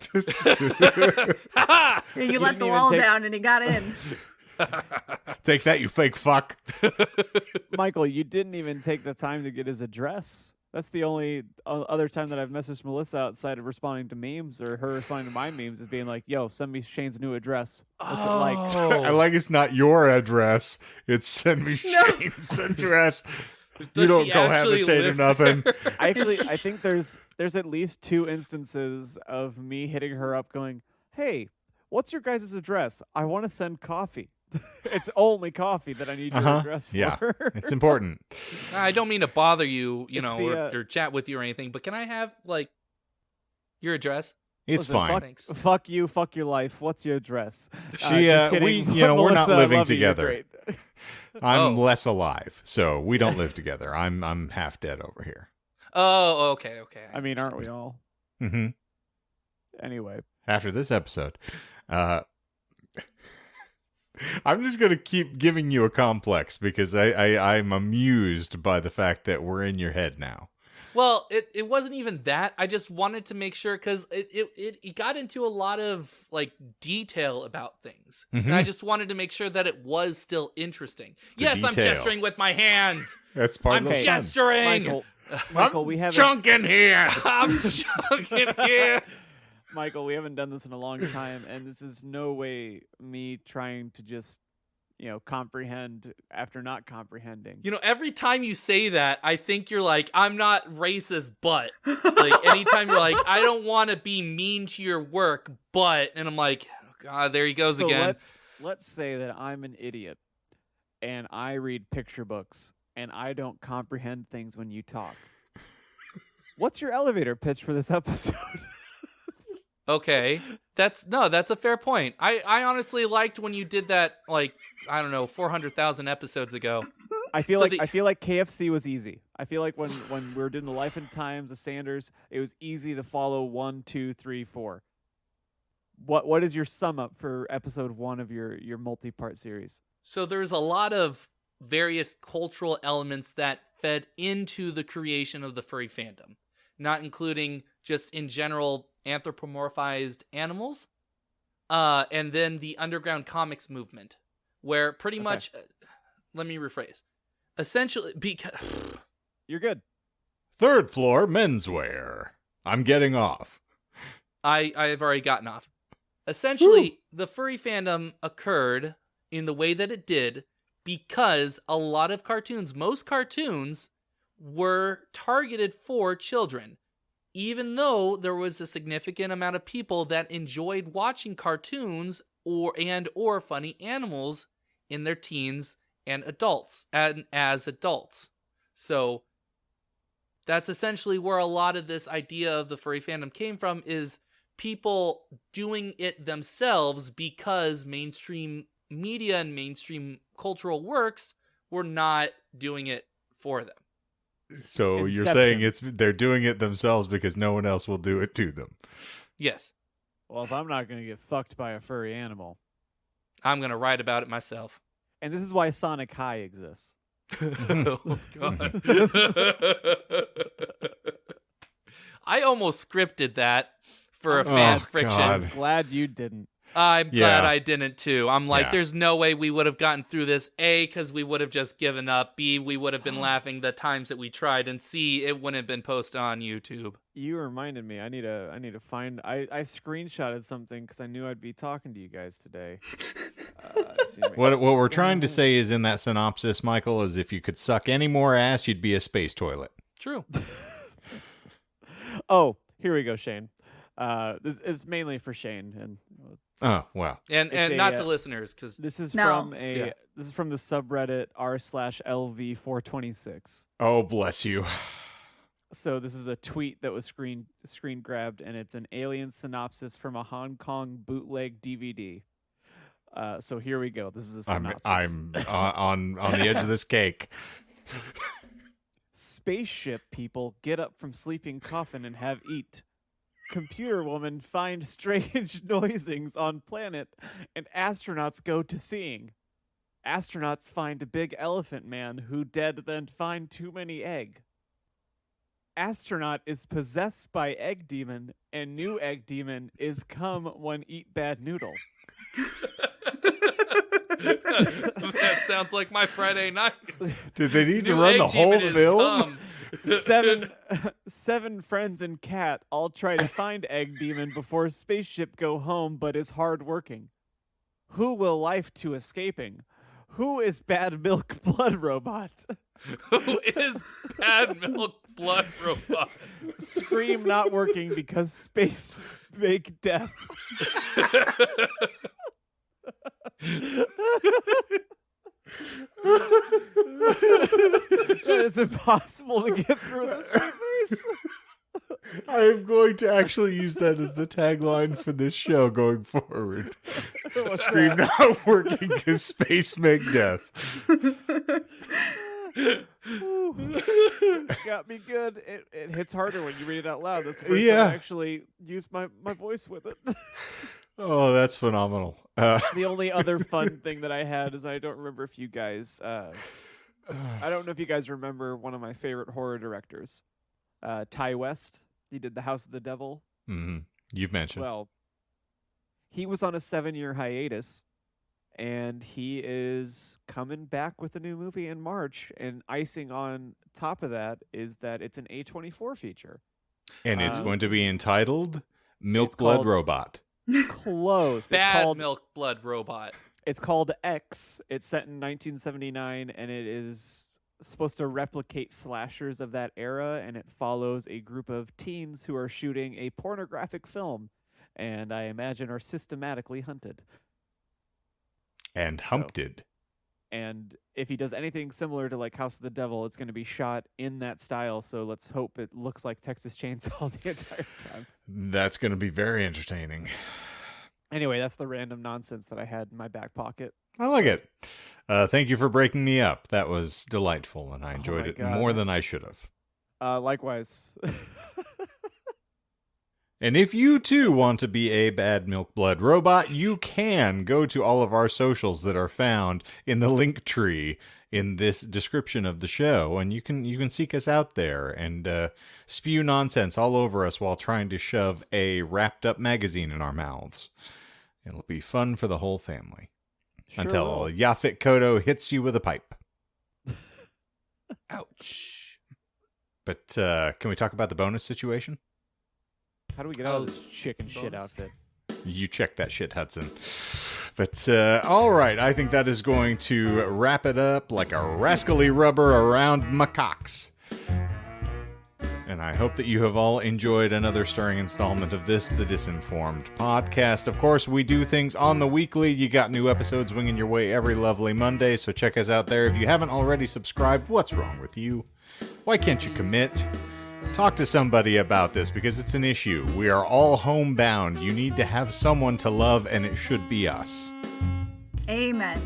Ha-ha! You let didn't the even wall take- down and he got in. Take that, you fake fuck. Michael, you didn't even take the time to get his address. That's the only other time that I've messaged Melissa outside of responding to memes or her responding to my memes is being like, yo, send me Shane's new address. What's it like? I Oh. like it's not your address. It's send me Shane's address. You Does don't she actually cohabitate or live nothing. there? I think there's at least 2 instances of me hitting her up going, hey, what's your guys' address? I want to send coffee. It's only coffee that I need your address for. Yeah, it's important. I don't mean to bother you, It's know, the, or chat with you or anything, but can I have like your address? It's Listen, fine. Thanks. Fuck you, fuck your life. What's your address? She, Just kidding. we're not Melissa, I living love you, you're together. great. I'm Oh. less alive, so we don't live together. I'm half dead over here. Oh, okay. I mean, aren't we all? hmm Anyway. After this episode, I'm just gonna keep giving you a complex because I'm amused by the fact that we're in your head now. Well, it wasn't even that. I just wanted to make sure because it got into a lot of like detail about things, and I just wanted to make sure that it was still interesting. Yes, I'm detail. gesturing with my hands. That's part I'm of the fun. gesturing. Michael, we haven't Chunking here. I'm chunking here. Michael, we haven't done this in a long time, and this is no way me trying to just, comprehend after not comprehending. You know, every time you say that, I think you're like, I'm not racist, but like anytime you're like, I don't want to be mean to your work, but, and I'm like, oh, God, there he goes so again. let's say that I'm an idiot, and I read picture books, and I don't comprehend things when you talk. What's your elevator pitch for this episode? Okay, that's a fair point. I honestly liked when you did that, like, I don't know, 400,000 episodes ago. I feel So like KFC was easy. I feel like when we were doing the Life and Times of Sanders, it was easy to follow 1, 2, 3, 4. What is your sum up for episode 1 of your multi-part series? So there's a lot of various cultural elements that fed into the creation of the furry fandom, not including just in general anthropomorphized animals. and then the underground comics movement, where pretty much, let me rephrase, essentially, because You're good. Third floor menswear. I'm getting off. I've already gotten off. Essentially, the furry fandom occurred in the way that it did because a lot of cartoons, most cartoons, were targeted for children. Even though there was a significant amount of people that enjoyed watching cartoons or funny animals in their teens and adults and as adults. So that's essentially where a lot of this idea of the furry fandom came from, is people doing it themselves because mainstream media and mainstream cultural works were not doing it for them. So you're Inception. saying they're doing it themselves because no one else will do it to them. Yes, Well, if I'm not going to get fucked by a furry animal. I'm going to write about it myself. And this is why Sonic High exists. Oh, God. I almost scripted that for a fan fiction. God. Glad you didn't. I'm Yeah. glad I didn't too. I'm like, Yeah. there's no way we would have gotten through this. A, because we would have just given up. B, we would have been laughing the times that we tried. And C, it wouldn't have been posted on YouTube. You reminded me. I need to find. I screenshotted something because I knew I'd be talking to you guys today. What we're trying to say is, in that synopsis, Michael, is if you could suck any more ass, you'd be a space toilet. True. Oh, here we go, Shane. This is mainly for Shane, and Oh, wow. And It's not a, the listeners, because this is No. this is from the subreddit r/LV426. Oh, bless you. So this is a tweet that was screen grabbed, and it's an alien synopsis from a Hong Kong bootleg DVD. So here we go. This is a synopsis. I'm on the edge of this cake. Spaceship people get up from sleeping coffin and have eat. Computer woman find strange noisings on planet, and astronauts go to seeing. Astronauts find a big elephant man who dead then find too many egg. Astronaut is possessed by egg demon, and new egg demon is come when eat bad noodle. that sounds like my Friday night. Did they need to New run egg the whole demon is film? come. Seven friends and cat all try to find egg demon before spaceship go home, but is hard working. Who will life to escaping? Who is bad milk blood robot? Who is bad milk blood robot? Scream not working because space make death. It's impossible to get through this face. I am going to actually use that as the tagline for this show going forward. Scream not working because space make death. Got me good. It hits harder when you read it out loud. That's the first Yeah. time I actually used my voice with it. Oh, that's phenomenal. The only other fun thing that I had is I don't remember if you guys I don't know if you guys remember one of my favorite horror directors, Ty West. He did The House of the Devil. You've mentioned. Well, he was on a 7-year hiatus, and he is coming back with a new movie in March. And icing on top of that is that it's an A24 feature. And it's going to be entitled Milk it's Blood called- Robot. Close. Bad milk blood robot. It's called X. It's set in 1979, and it is supposed to replicate slashers of that era, and it follows a group of teens who are shooting a pornographic film, and I imagine are systematically hunted. And humpted. And if he does anything similar to like House of the Devil, it's going to be shot in that style, so let's hope it looks like Texas Chainsaw the entire time. That's going to be very entertaining. Anyway, that's the random nonsense that I had in my back pocket. I like it. Thank you for breaking me up. That was delightful, and I enjoyed my it God. more than I should have. Likewise. And if you too want to be a bad milk blood robot, you can go to all of our socials that are found in the link tree in this description of the show, and you can seek us out there and spew nonsense all over us while trying to shove a wrapped up magazine in our mouths. It'll be fun for the whole family. Sure Until will. Yaphet Kodo hits you with a pipe. Ouch. But can we talk about the bonus situation? How do we get out of this chicken shit bonus? outfit? You check that shit, Hudson. But all right, I think that is going to wrap it up like a rascally rubber around my cocks. And I hope that you have all enjoyed another stirring installment of this, the Disinformed podcast. Of course, we do things on the weekly. You got new episodes winging your way every lovely Monday, so check us out there. If you haven't already subscribed, what's wrong with you? Why can't you commit? Talk to somebody about this because it's an issue. We are all homebound. You need to have someone to love, and it should be us. Amen.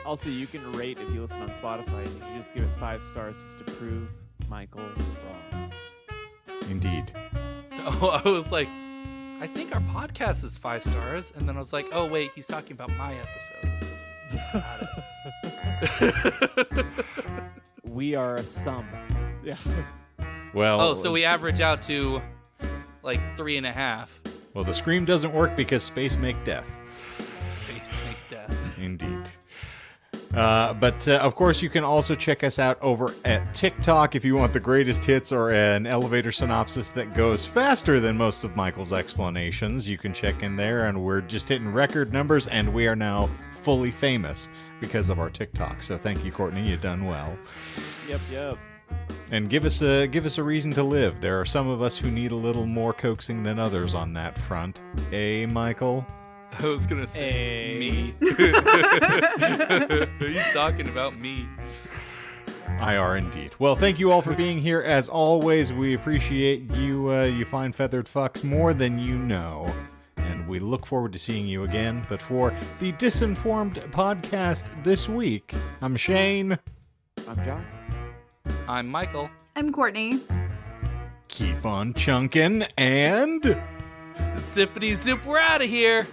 Also, you can rate if you listen on Spotify, and you can just give it 5 stars just to prove Michael wrong. Indeed. Oh, I was like, I think our podcast is 5 stars. And then I was like, oh, wait, he's talking about my episodes. Got it. We are a sum. Yeah. Well, Oh, so we average out to like 3.5. well, the scream doesn't work because space make death. Space make death. Indeed. But of course, you can also check us out over at TikTok if you want the greatest hits or an elevator synopsis that goes faster than most of Michael's explanations. You can check in there, and we're just hitting record numbers, and we are now fully famous because of our TikTok. So thank you, Courtney. You've done well. Yep. And give us a reason to live. There are some of us who need a little more coaxing than others on that front. Michael? I was going to say me. He's talking about me. I are indeed. Well, thank you all for being here. As always, we appreciate you, you fine feathered fucks, more than you know. And we look forward to seeing you again. But for the Disinformed podcast this week, I'm Shane. I'm John. I'm Michael. I'm Courtney. Keep on chunkin' and... Zippity zip, we're out of here.